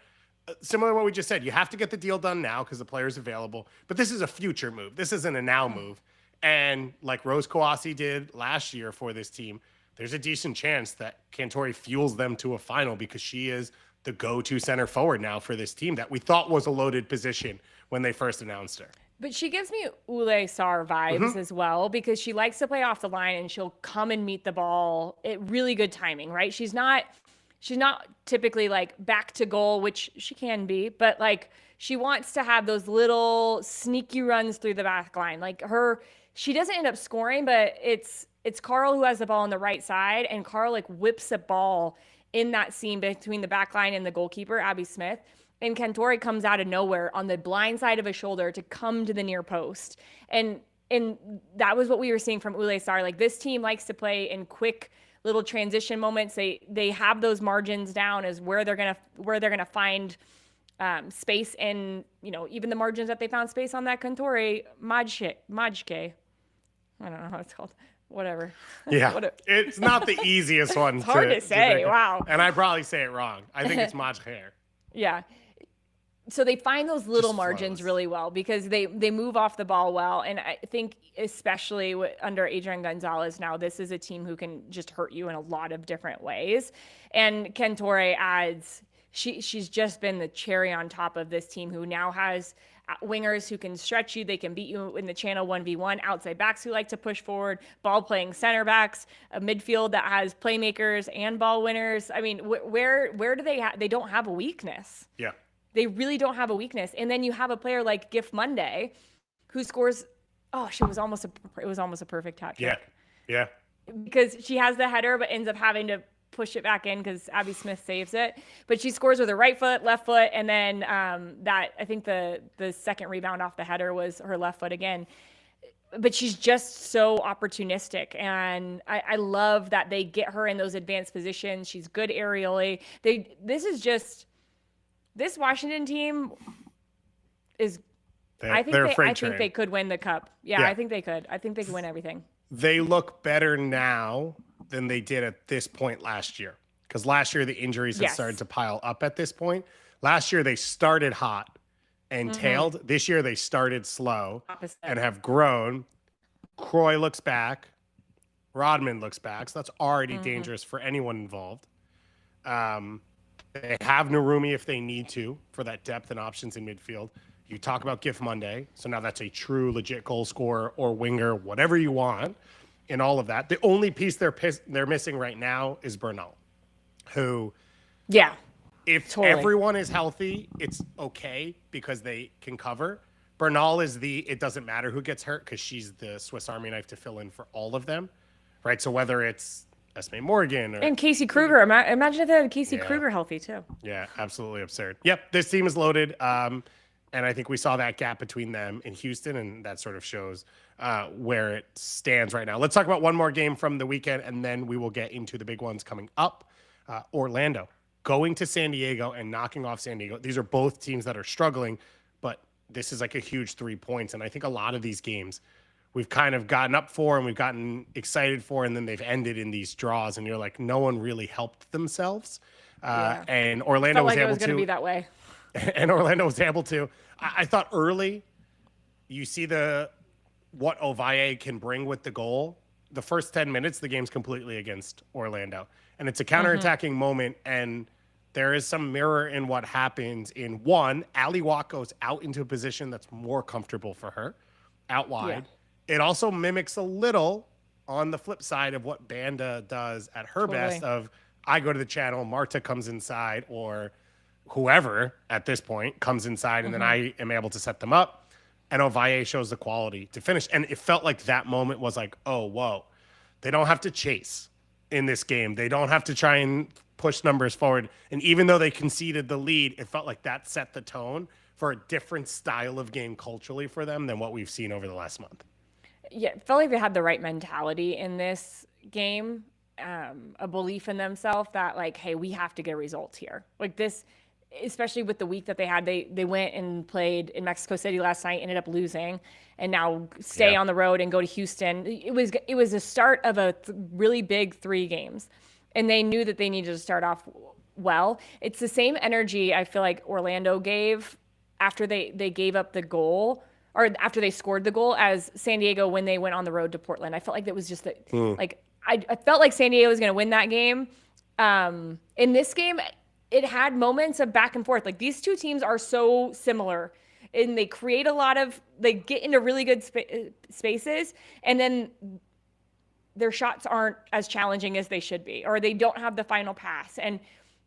Similar to what we just said, you have to get the deal done now because the player's available. But this is a future move. This isn't a now move. And like Rose Kouassi did last year for this team, there's a decent chance that Cantore fuels them to a final because she is the go-to center forward now for this team that we thought was a loaded position when they first announced her. But she gives me Ule Sar vibes as well because she likes to play off the line and she'll come and meet the ball at really good timing, right? She's not typically like back to goal, which she can be, but like she wants to have those little sneaky runs through the back line. Like she doesn't end up scoring, but it's Carl who has the ball on the right side, and Carl like whips a ball in that seam between the back line and the goalkeeper, Abby Smith. And Cantore comes out of nowhere on the blind side of a shoulder to come to the near post. And that was what we were seeing from Ule Sar. Like this team likes to play in quick little transition moments. They have those margins down as where they're gonna find space, and even the margins that they found space on that Cantore Majke. I don't know how it's called. Whatever. Yeah. It's not the easiest one. It's hard to say. Wow. And I probably say it wrong. I think it's Majher. Yeah. So they find those little margins flows. really well because they move off the ball well. And I think especially under Adrian Gonzalez now, this is a team who can just hurt you in a lot of different ways. And Cantore adds, she's just been the cherry on top of this team who now has wingers who can stretch you. They can beat you in the channel 1v1, outside backs who like to push forward, ball playing center backs, a midfield that has playmakers and ball winners. I mean, where do they don't have a weakness. Yeah. They really don't have a weakness. And then you have a player like Gift Monday who scores. Oh, it was almost a perfect hat trick. Yeah. Because she has the header, but ends up having to push it back in because Abby Smith saves it. But she scores with her right foot, left foot, and then I think the second rebound off the header was her left foot again. But she's just so opportunistic, and I love that they get her in those advanced positions. She's good aerially. This Washington team is. I think they could win the cup. Yeah, I think they could. I think they could win everything. They look better now than they did at this point last year. Because last year the injuries had started to pile up at this point. Last year they started hot and tailed. This year they started slow and have grown. Croy looks back. Rodman looks back. So that's already dangerous for anyone involved. They have Narumi if they need to for that depth and options in midfield. You talk about Gift Monday. So now that's a true, legit goal scorer or winger, whatever you want in all of that. The only piece they're missing right now is Bernal, who, if everyone is healthy, it's okay because they can cover. Bernal is it doesn't matter who gets hurt because she's the Swiss Army knife to fill in for all of them, right? So whether it's Esme Morgan and Casey Kruger, imagine if they had Casey Kruger healthy too. Yeah, absolutely absurd. Yep, this team is loaded. And I think we saw that gap between them and Houston, and that sort of shows where it stands right now. Let's talk about one more game from the weekend, and then we will get into the big ones coming up. Orlando going to San Diego and knocking off San Diego. These are both teams that are struggling, but this is like a huge 3 points. And I think a lot of these games we've kind of gotten up for and we've gotten excited for, and then they've ended in these draws, and you're like, no one really helped themselves. And Orlando was able to. It was going to be that way. And Orlando was able to. I thought early, you see what Ovalle can bring with the goal. The first 10 minutes, the game's completely against Orlando. And it's a counterattacking moment, and there is some mirror in what happens in one. Ali Watt goes out into a position that's more comfortable for her, out wide. Yeah. It also mimics a little on the flip side of what Banda does at her best of, I go to the channel, Marta comes inside, or whoever at this point comes inside, and then I am able to set them up. And Ovalle shows the quality to finish. And it felt like that moment was like, oh, whoa. They don't have to chase in this game. They don't have to try and push numbers forward. And even though they conceded the lead, it felt like that set the tone for a different style of game culturally for them than what we've seen over the last month. Yeah, it felt like they had the right mentality in this game, a belief in themselves that, like, hey, we have to get results here. Like this, especially with the week that they had, they went and played in Mexico City last night, ended up losing, and now stay on the road and go to Houston. It was the start of a really big 3 games, and they knew that they needed to start off well. It's the same energy I feel like Orlando gave after they gave up the goal, or after they scored the goal, as San Diego when they went on the road to Portland. I felt like that was just like I felt like San Diego was going to win that game. In this game, it had moments of back and forth. Like these two teams are so similar, and they create they get into really good spaces, and then their shots aren't as challenging as they should be, or they don't have the final pass. And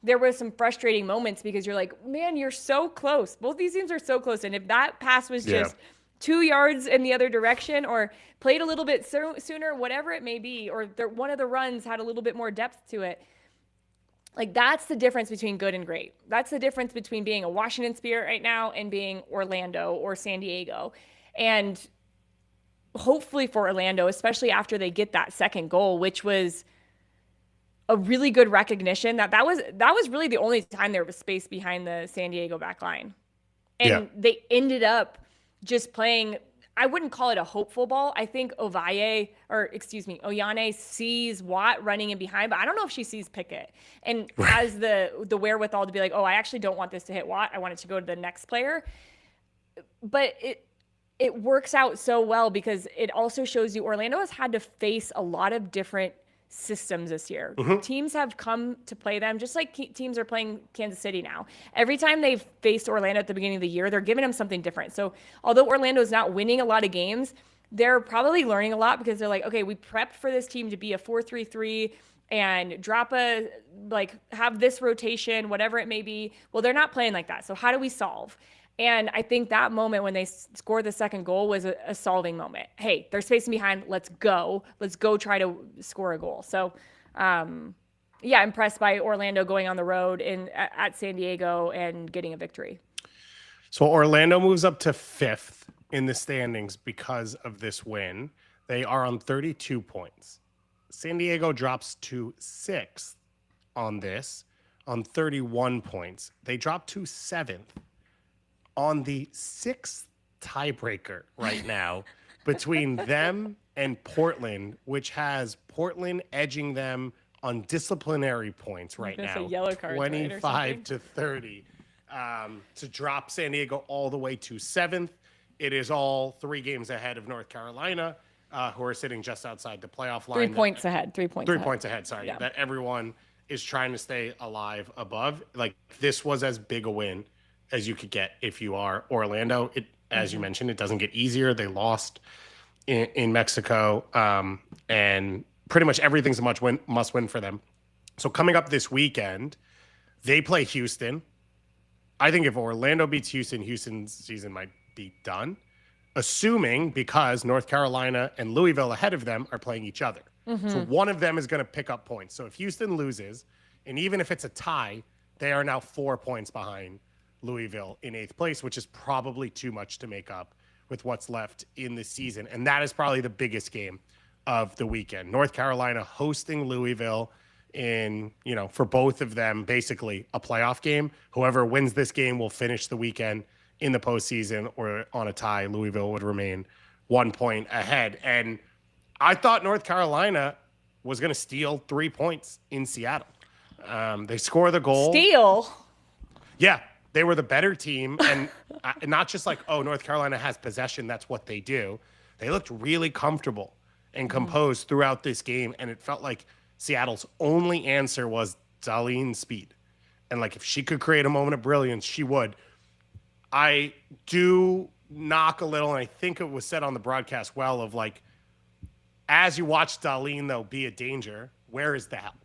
there were some frustrating moments because you're like, man, you're so close. Both these teams are so close. And if that pass was just 2 yards in the other direction, or played a little bit sooner, whatever it may be, or one of the runs had a little bit more depth to it, like that's the difference between good and great. That's the difference between being a Washington Spirit right now and being Orlando or San Diego. And hopefully for Orlando, especially after they get that second goal, which was a really good recognition that was really the only time there was space behind the San Diego back line. And they ended up just playing, I wouldn't call it a hopeful ball. I think Oyane sees Watt running in behind, but I don't know if she sees Pickett and has the wherewithal to be like, oh, I actually don't want this to hit Watt. I want it to go to the next player. But it works out so well because it also shows you Orlando has had to face a lot of different systems this year. Teams have come to play them just like teams are playing Kansas City now. Every time they've faced Orlando at the beginning of the year, they're giving them something different. So although Orlando is not winning a lot of games, they're probably learning a lot because they're like, okay, we prepped for this team to be a 4-3-3 and have this rotation, whatever it may be. Well, they're not playing like that. So how do we solve? And I think that moment when they scored the second goal was a solving moment. Hey, they're spacing behind. Let's go. Let's go try to score a goal. So, impressed by Orlando going on the road at San Diego and getting a victory. So Orlando moves up to 5th in the standings because of this win. They are on 32 points. San Diego drops to 6th on 31 points. They drop to 7th. On the 6th tiebreaker right now between them and Portland, which has Portland edging them on disciplinary points right now, yellow cards, 25 to 30. to drop San Diego all the way to 7th. It is all 3 games ahead of North Carolina, who are sitting just outside the playoff line. 3 points ahead. 3 points. 3 points ahead. Sorry, that everyone is trying to stay alive above. Like, this was as big a win as you could get if you are Orlando. It, as you mentioned, it doesn't get easier. They lost in Mexico, and pretty much everything's a must win for them. So coming up this weekend, they play Houston. I think if Orlando beats Houston, Houston's season might be done, assuming because North Carolina and Louisville ahead of them are playing each other. So one of them is going to pick up points. So if Houston loses, and even if it's a tie, they are now 4 points behind Louisville in 8th place, which is probably too much to make up with what's left in the season. And that is probably the biggest game of the weekend. North Carolina hosting Louisville in, for both of them, basically a playoff game. Whoever wins this game will finish the weekend in the postseason, or on a tie, Louisville would remain 1 point ahead. And I thought North Carolina was going to steal 3 points in Seattle. They score the goal. Steal? Yeah, they were the better team. And not just like, oh, North Carolina has possession. That's what they do. They looked really comfortable and composed throughout this game. And it felt like Seattle's only answer was Darlene's speed. And like, if she could create a moment of brilliance, she would. I do knock a little, and I think it was said on the broadcast well, of like, as you watch Darlene, though, be a danger, where is the help?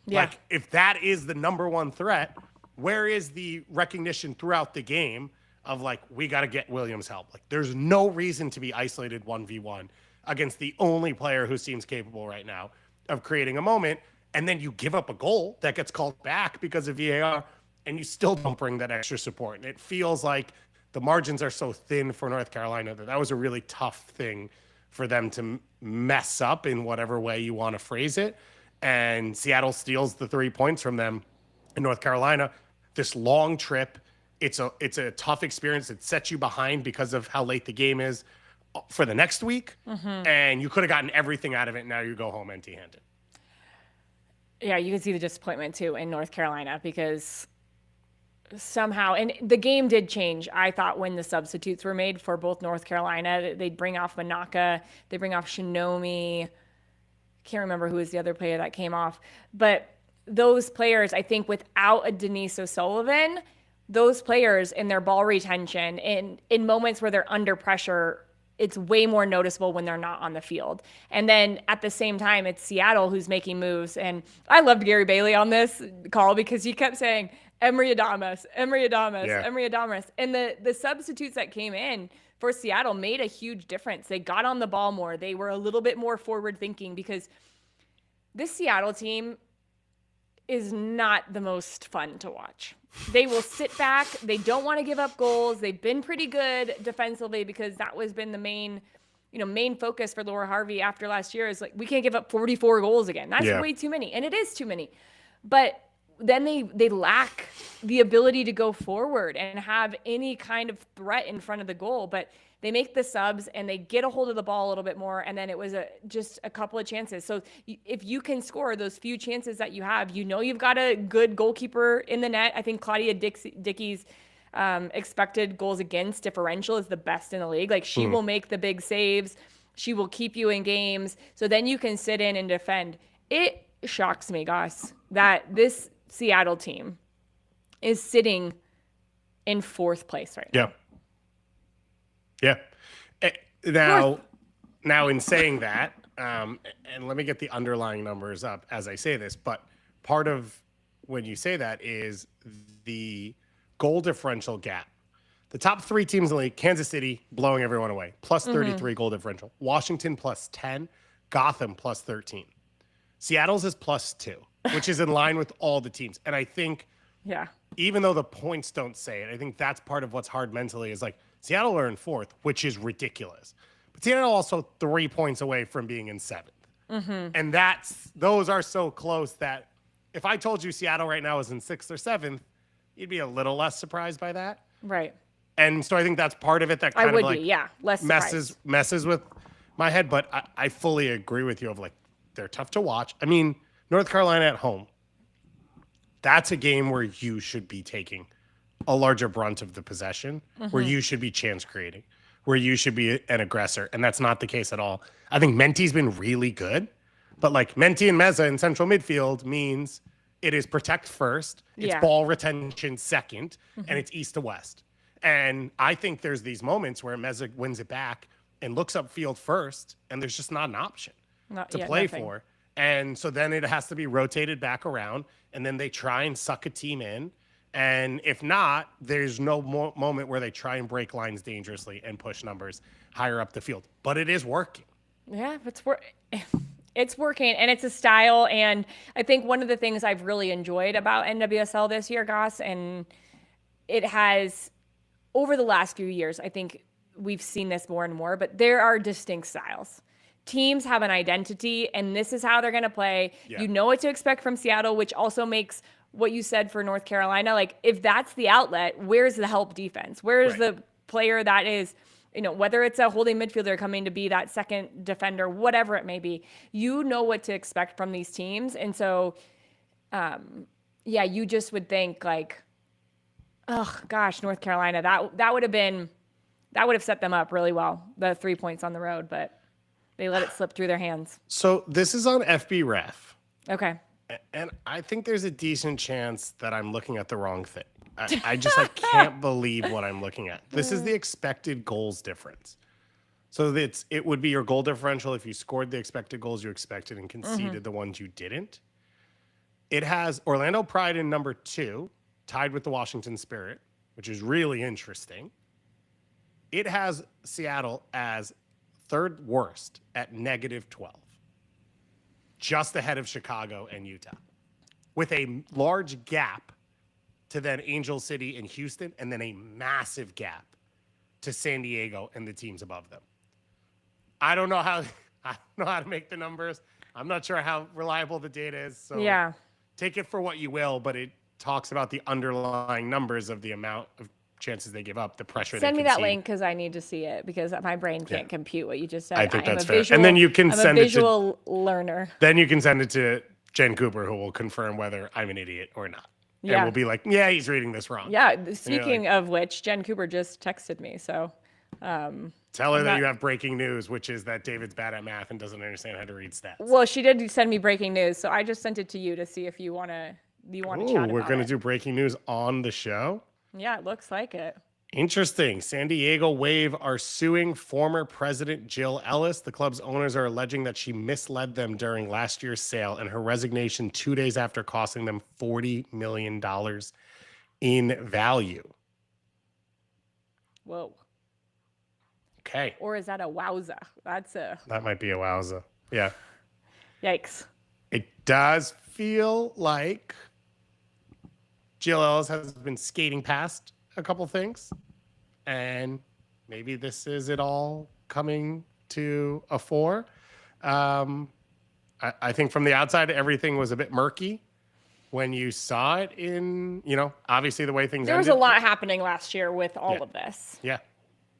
Yeah. Like, if that is the number one threat, where is the recognition throughout the game of like, we got to get Williams help? Like, there's no reason to be isolated 1v1 against the only player who seems capable right now of creating a moment. And then you give up a goal that gets called back because of VAR, and you still don't bring that extra support. And it feels like the margins are so thin for North Carolina that was a really tough thing for them to mess up in whatever way you want to phrase it. And Seattle steals the 3 points from them in North Carolina. This long trip, it's a tough experience. It sets you behind because of how late the game is for the next week. And you could have gotten everything out of it. Now you go home empty-handed. Yeah, you can see the disappointment too in North Carolina, because somehow, and the game did change, I thought, when the substitutes were made for both North Carolina. They'd bring off Manaka, they bring off Shinomi. Can't remember who was the other player that came off. But those players, I think, without a Denise O'Sullivan, those players in their ball retention, in moments where they're under pressure, it's way more noticeable when they're not on the field. And then at the same time, it's Seattle who's making moves. And I loved Gary Bailey on this call, because he kept saying, Emery Adames, Emery Adames, Emery Adames. And the substitutes that came in for Seattle made a huge difference. They got on the ball more. They were a little bit more forward thinking, because this Seattle team is not the most fun to watch. They will sit back. They don't want to give up goals. They've been pretty good defensively, because that was been the main focus for Laura Harvey after last year, is like, we can't give up 44 goals again. That's way too many. And it is too many. But then they lack the ability to go forward and have any kind of threat in front of the goal. But they make the subs and they get a hold of the ball a little bit more. And then it was just a couple of chances. So if you can score those few chances that you have, you've got a good goalkeeper in the net. I think Claudia Dickey's expected goals against differential is the best in the league. Like, she will make the big saves. She will keep you in games. So then you can sit in and defend. It shocks me, guys, that this Seattle team is sitting in 4th place right now. Yeah. Now in saying that, and let me get the underlying numbers up as I say this, but part of when you say that is the goal differential gap. The top 3 teams in the league: Kansas City blowing everyone away, plus 33 goal differential. Washington plus 10, Gotham plus 13. Seattle's is plus 2, which is in line with all the teams. And I think, even though the points don't say it, I think that's part of what's hard mentally, is like, Seattle are in 4th, which is ridiculous. But Seattle also 3 points away from being in 7th. And those are so close that if I told you Seattle right now is in 6th or 7th, you'd be a little less surprised by that. Right. And so I think that's part of it that kind of like less messes with my head. But I fully agree with you of like, they're tough to watch. I mean, North Carolina at home, that's a game where you should be taking a larger brunt of the possession, where you should be chance creating, where you should be an aggressor. And that's not the case at all. I think Menti's been really good, but like Menti and Meza in central midfield means it is protect first, it's ball retention second, and it's east to west. And I think there's these moments where Meza wins it back and looks upfield first, and there's just not an option to play for. And so then it has to be rotated back around, and then they try and suck a team in. And if not, there's no moment where they try and break lines dangerously and push numbers higher up the field. But it is working. Yeah, it's working, and it's a style. And I think one of the things I've really enjoyed about NWSL this year, Goss, and it has over the last few years, I think we've seen this more and more, but there are distinct styles. Teams have an identity, and this is how they're going to play. Yeah. You know what to expect from Seattle, which also makes what you said for North Carolina. Like, if that's the outlet, where's the help defense? Where's the player that is, whether it's a holding midfielder coming to be that second defender, whatever it may be, you know what to expect from these teams. And so, you just would think like, oh gosh, North Carolina, that would have set them up really well, the 3 points on the road, but they let it slip through their hands. So this is on FB Ref. Okay. And I think there's a decent chance that I'm looking at the wrong thing. I can't believe what I'm looking at. This is the expected goals difference. So it would be your goal differential if you scored the expected goals you expected and conceded the ones you didn't. It has Orlando Pride in number 2, tied with the Washington Spirit, which is really interesting. It has Seattle as third worst at -12, just ahead of Chicago and Utah, with a large gap to then Angel City and Houston, and then a massive gap to San Diego and the teams above them. I don't know how to make the numbers. I'm not sure how reliable the data is. So take it for what you will, but it talks about the underlying numbers of the amount of chances they give up, the pressure. Send me that link because I need to see it, because my brain can't compute what you just said. I think that's fair. And then you can send it to visual learner. Then you can send it to Jen Cooper, who will confirm whether I'm an idiot or not. And we'll be like, yeah, he's reading this wrong. Yeah. Speaking of which, Jen Cooper just texted me. So tell her that you have breaking news, which is that David's bad at math and doesn't understand how to read stats. Well, she did send me breaking news, so I just sent it to you to see if you want to chat about it. We're going to do breaking news on the show? Yeah, it looks like it. Interesting. San Diego Wave are suing former president Jill Ellis. The club's owners are alleging that she misled them during last year's sale, and her resignation 2 days after costing them $40 million in value. Whoa. Okay. Or is that a wowza? That might be a wowza. Yeah. Yikes. It does feel like Jill Ellis has been skating past a couple things, and maybe this is it all coming to a fore. I think from the outside, everything was a bit murky when you saw it in, obviously the way things There was a lot happening last year with all of this. Yeah.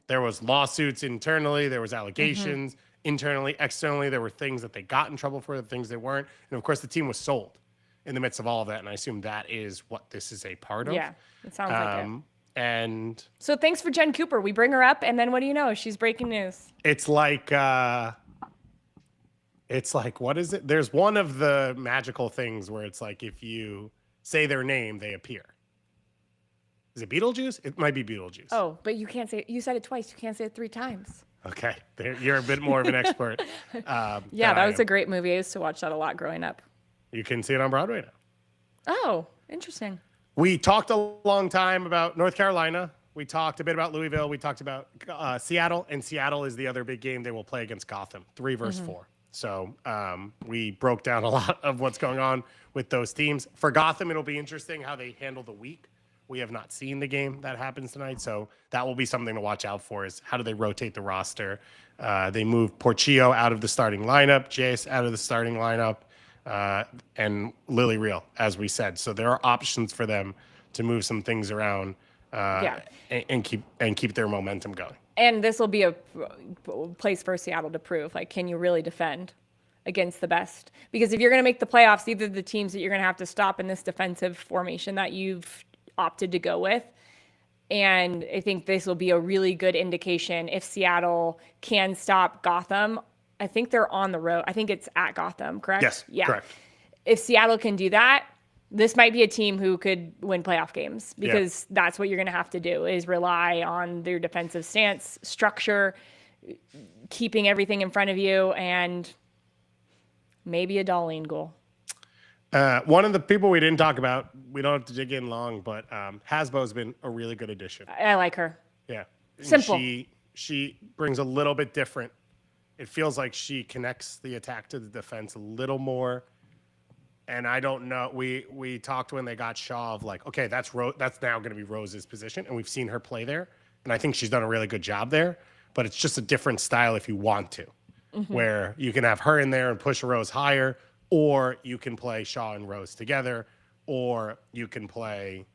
There was lawsuits internally. There was allegations internally, externally. There were things that they got in trouble for, the things they weren't. And of course, the team was sold in the midst of all of that. And I assume that is what this is a part of. Yeah, it sounds like it. And so thanks for Jen Cooper. We bring her up, and then what do you know? She's breaking news. It's like what is it? There's one of the magical things where it's like if you say their name, they appear. Is it Beetlejuice? It might be Beetlejuice. Oh, but you can't say it. You said it twice. You can't say it 3 times. Okay, you're a bit more of an expert. That was a great movie. I used to watch that a lot growing up. You can see it on Broadway now. Oh, interesting. We talked a long time about North Carolina. We talked a bit about Louisville. We talked about Seattle, and Seattle is the other big game they will play against Gotham, 3 versus 4. So we broke down a lot of what's going on with those teams. For Gotham, it'll be interesting how they handle the week. We have not seen the game that happens tonight, so that will be something to watch out for, is how do they rotate the roster. They moved Porchio out of the starting lineup, Jace out of the starting lineup, and Lily Real, as we said. So there are options for them to move some things around and keep their momentum going. And this will be a place for Seattle to prove, like, can you really defend against the best? Because if you're going to make the playoffs, these are the teams that you're going to have to stop in this defensive formation that you've opted to go with. And I think this will be a really good indication if Seattle can stop Gotham. I think they're on the road. I think it's at Gotham, correct? Yes, yeah. Correct. If Seattle can do that, this might be a team who could win playoff games because that's what you're going to have to do is rely on their defensive stance, structure, keeping everything in front of you, and maybe a Dahlin goal. One of the people we didn't talk about, we don't have to dig in long, but Hasbo's been a really good addition. I like her. Yeah. Simple. She brings a little bit different. It feels like she connects the attack to the defense a little more. And I don't know. We talked when they got Shaw of like, okay, that's now going to be Rose's position, and we've seen her play there, and I think she's done a really good job there. But it's just a different style if you want to, where you can have her in there and push Rose higher, or you can play Shaw and Rose together, or you can play,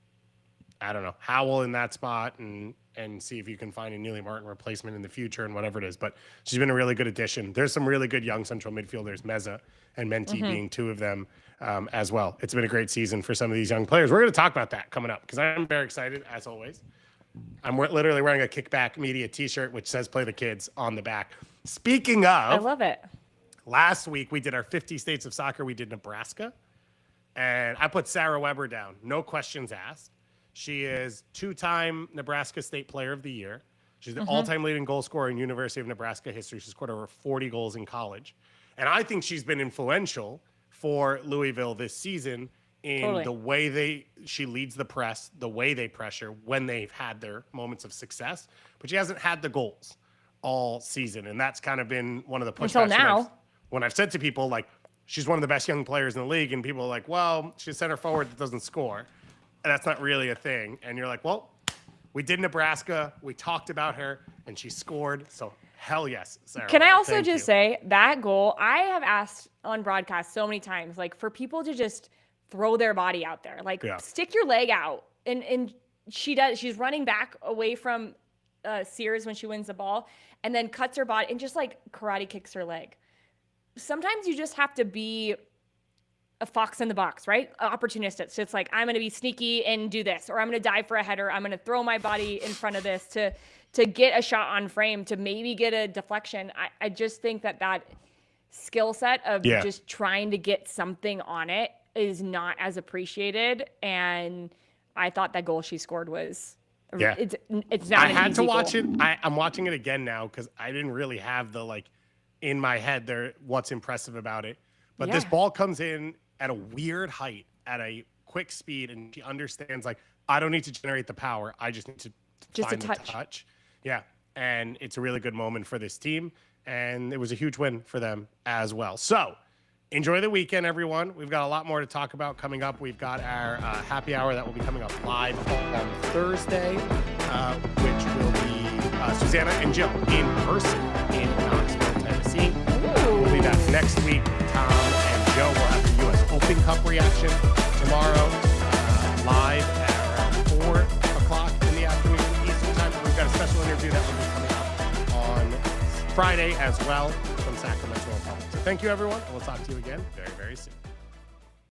I don't know, Howell in that spot and see if you can find a Neely Martin replacement in the future and whatever it is. But she's been a really good addition. There's some really good young central midfielders, Meza and Menti being two of them as well. It's been a great season for some of these young players. We're going to talk about that coming up because I'm very excited, as always. I'm literally wearing a Kickback Media t-shirt, which says Play the Kids on the back. Speaking of, I love it. Last week we did our 50 states of soccer. We did Nebraska, and I put Sarah Weber down. No questions asked. She is two-time Nebraska State Player of the Year. She's the all-time leading goal scorer in University of Nebraska history. She's scored over 40 goals in college. And I think she's been influential for Louisville this season in the way she leads the press, the way they pressure when they've had their moments of success. But she hasn't had the goals all season. And that's kind of been one of the pushbacks. Until now. When I've said to people, like, she's one of the best young players in the league, and people are like, well, she's a center forward that doesn't score. And that's not really a thing. And you're like, well, we did Nebraska. We talked about her, and she scored. So hell yes, Sarah. Can I also just say that goal, I have asked on broadcast so many times, like for people to just throw their body out there, like stick your leg out. And she does. She's running back away from Sears when she wins the ball and then cuts her body and just like karate kicks her leg. Sometimes you just have to be a fox in the box, right? Opportunistic. So it's like, I'm going to be sneaky and do this, or I'm going to dive for a header. I'm going to throw my body in front of this to get a shot on frame, to maybe get a deflection. I just think that skill set of just trying to get something on it is not as appreciated. And I thought that goal she scored was, it's not I had to watch goal. it. I'm watching it again now because I didn't really have the, like, in my head there, what's impressive about it. But this ball comes in at a weird height, at a quick speed, and she understands, like, I don't need to generate the power. I just need to find the touch. Yeah, and it's a really good moment for this team, and it was a huge win for them as well. So enjoy the weekend, everyone. We've got a lot more to talk about coming up. We've got our happy hour that will be coming up live on Thursday, which will be Susanna and Jill in person in Knoxville, Tennessee. We'll be back next week. Tom and Joe will have the U.S. Open Cup reaction tomorrow, live at 4 o'clock in the afternoon Eastern time. We've got a special interview that will be coming up on Friday as well from Sacramento Republic. So thank you, everyone. We'll talk to you again very, very soon.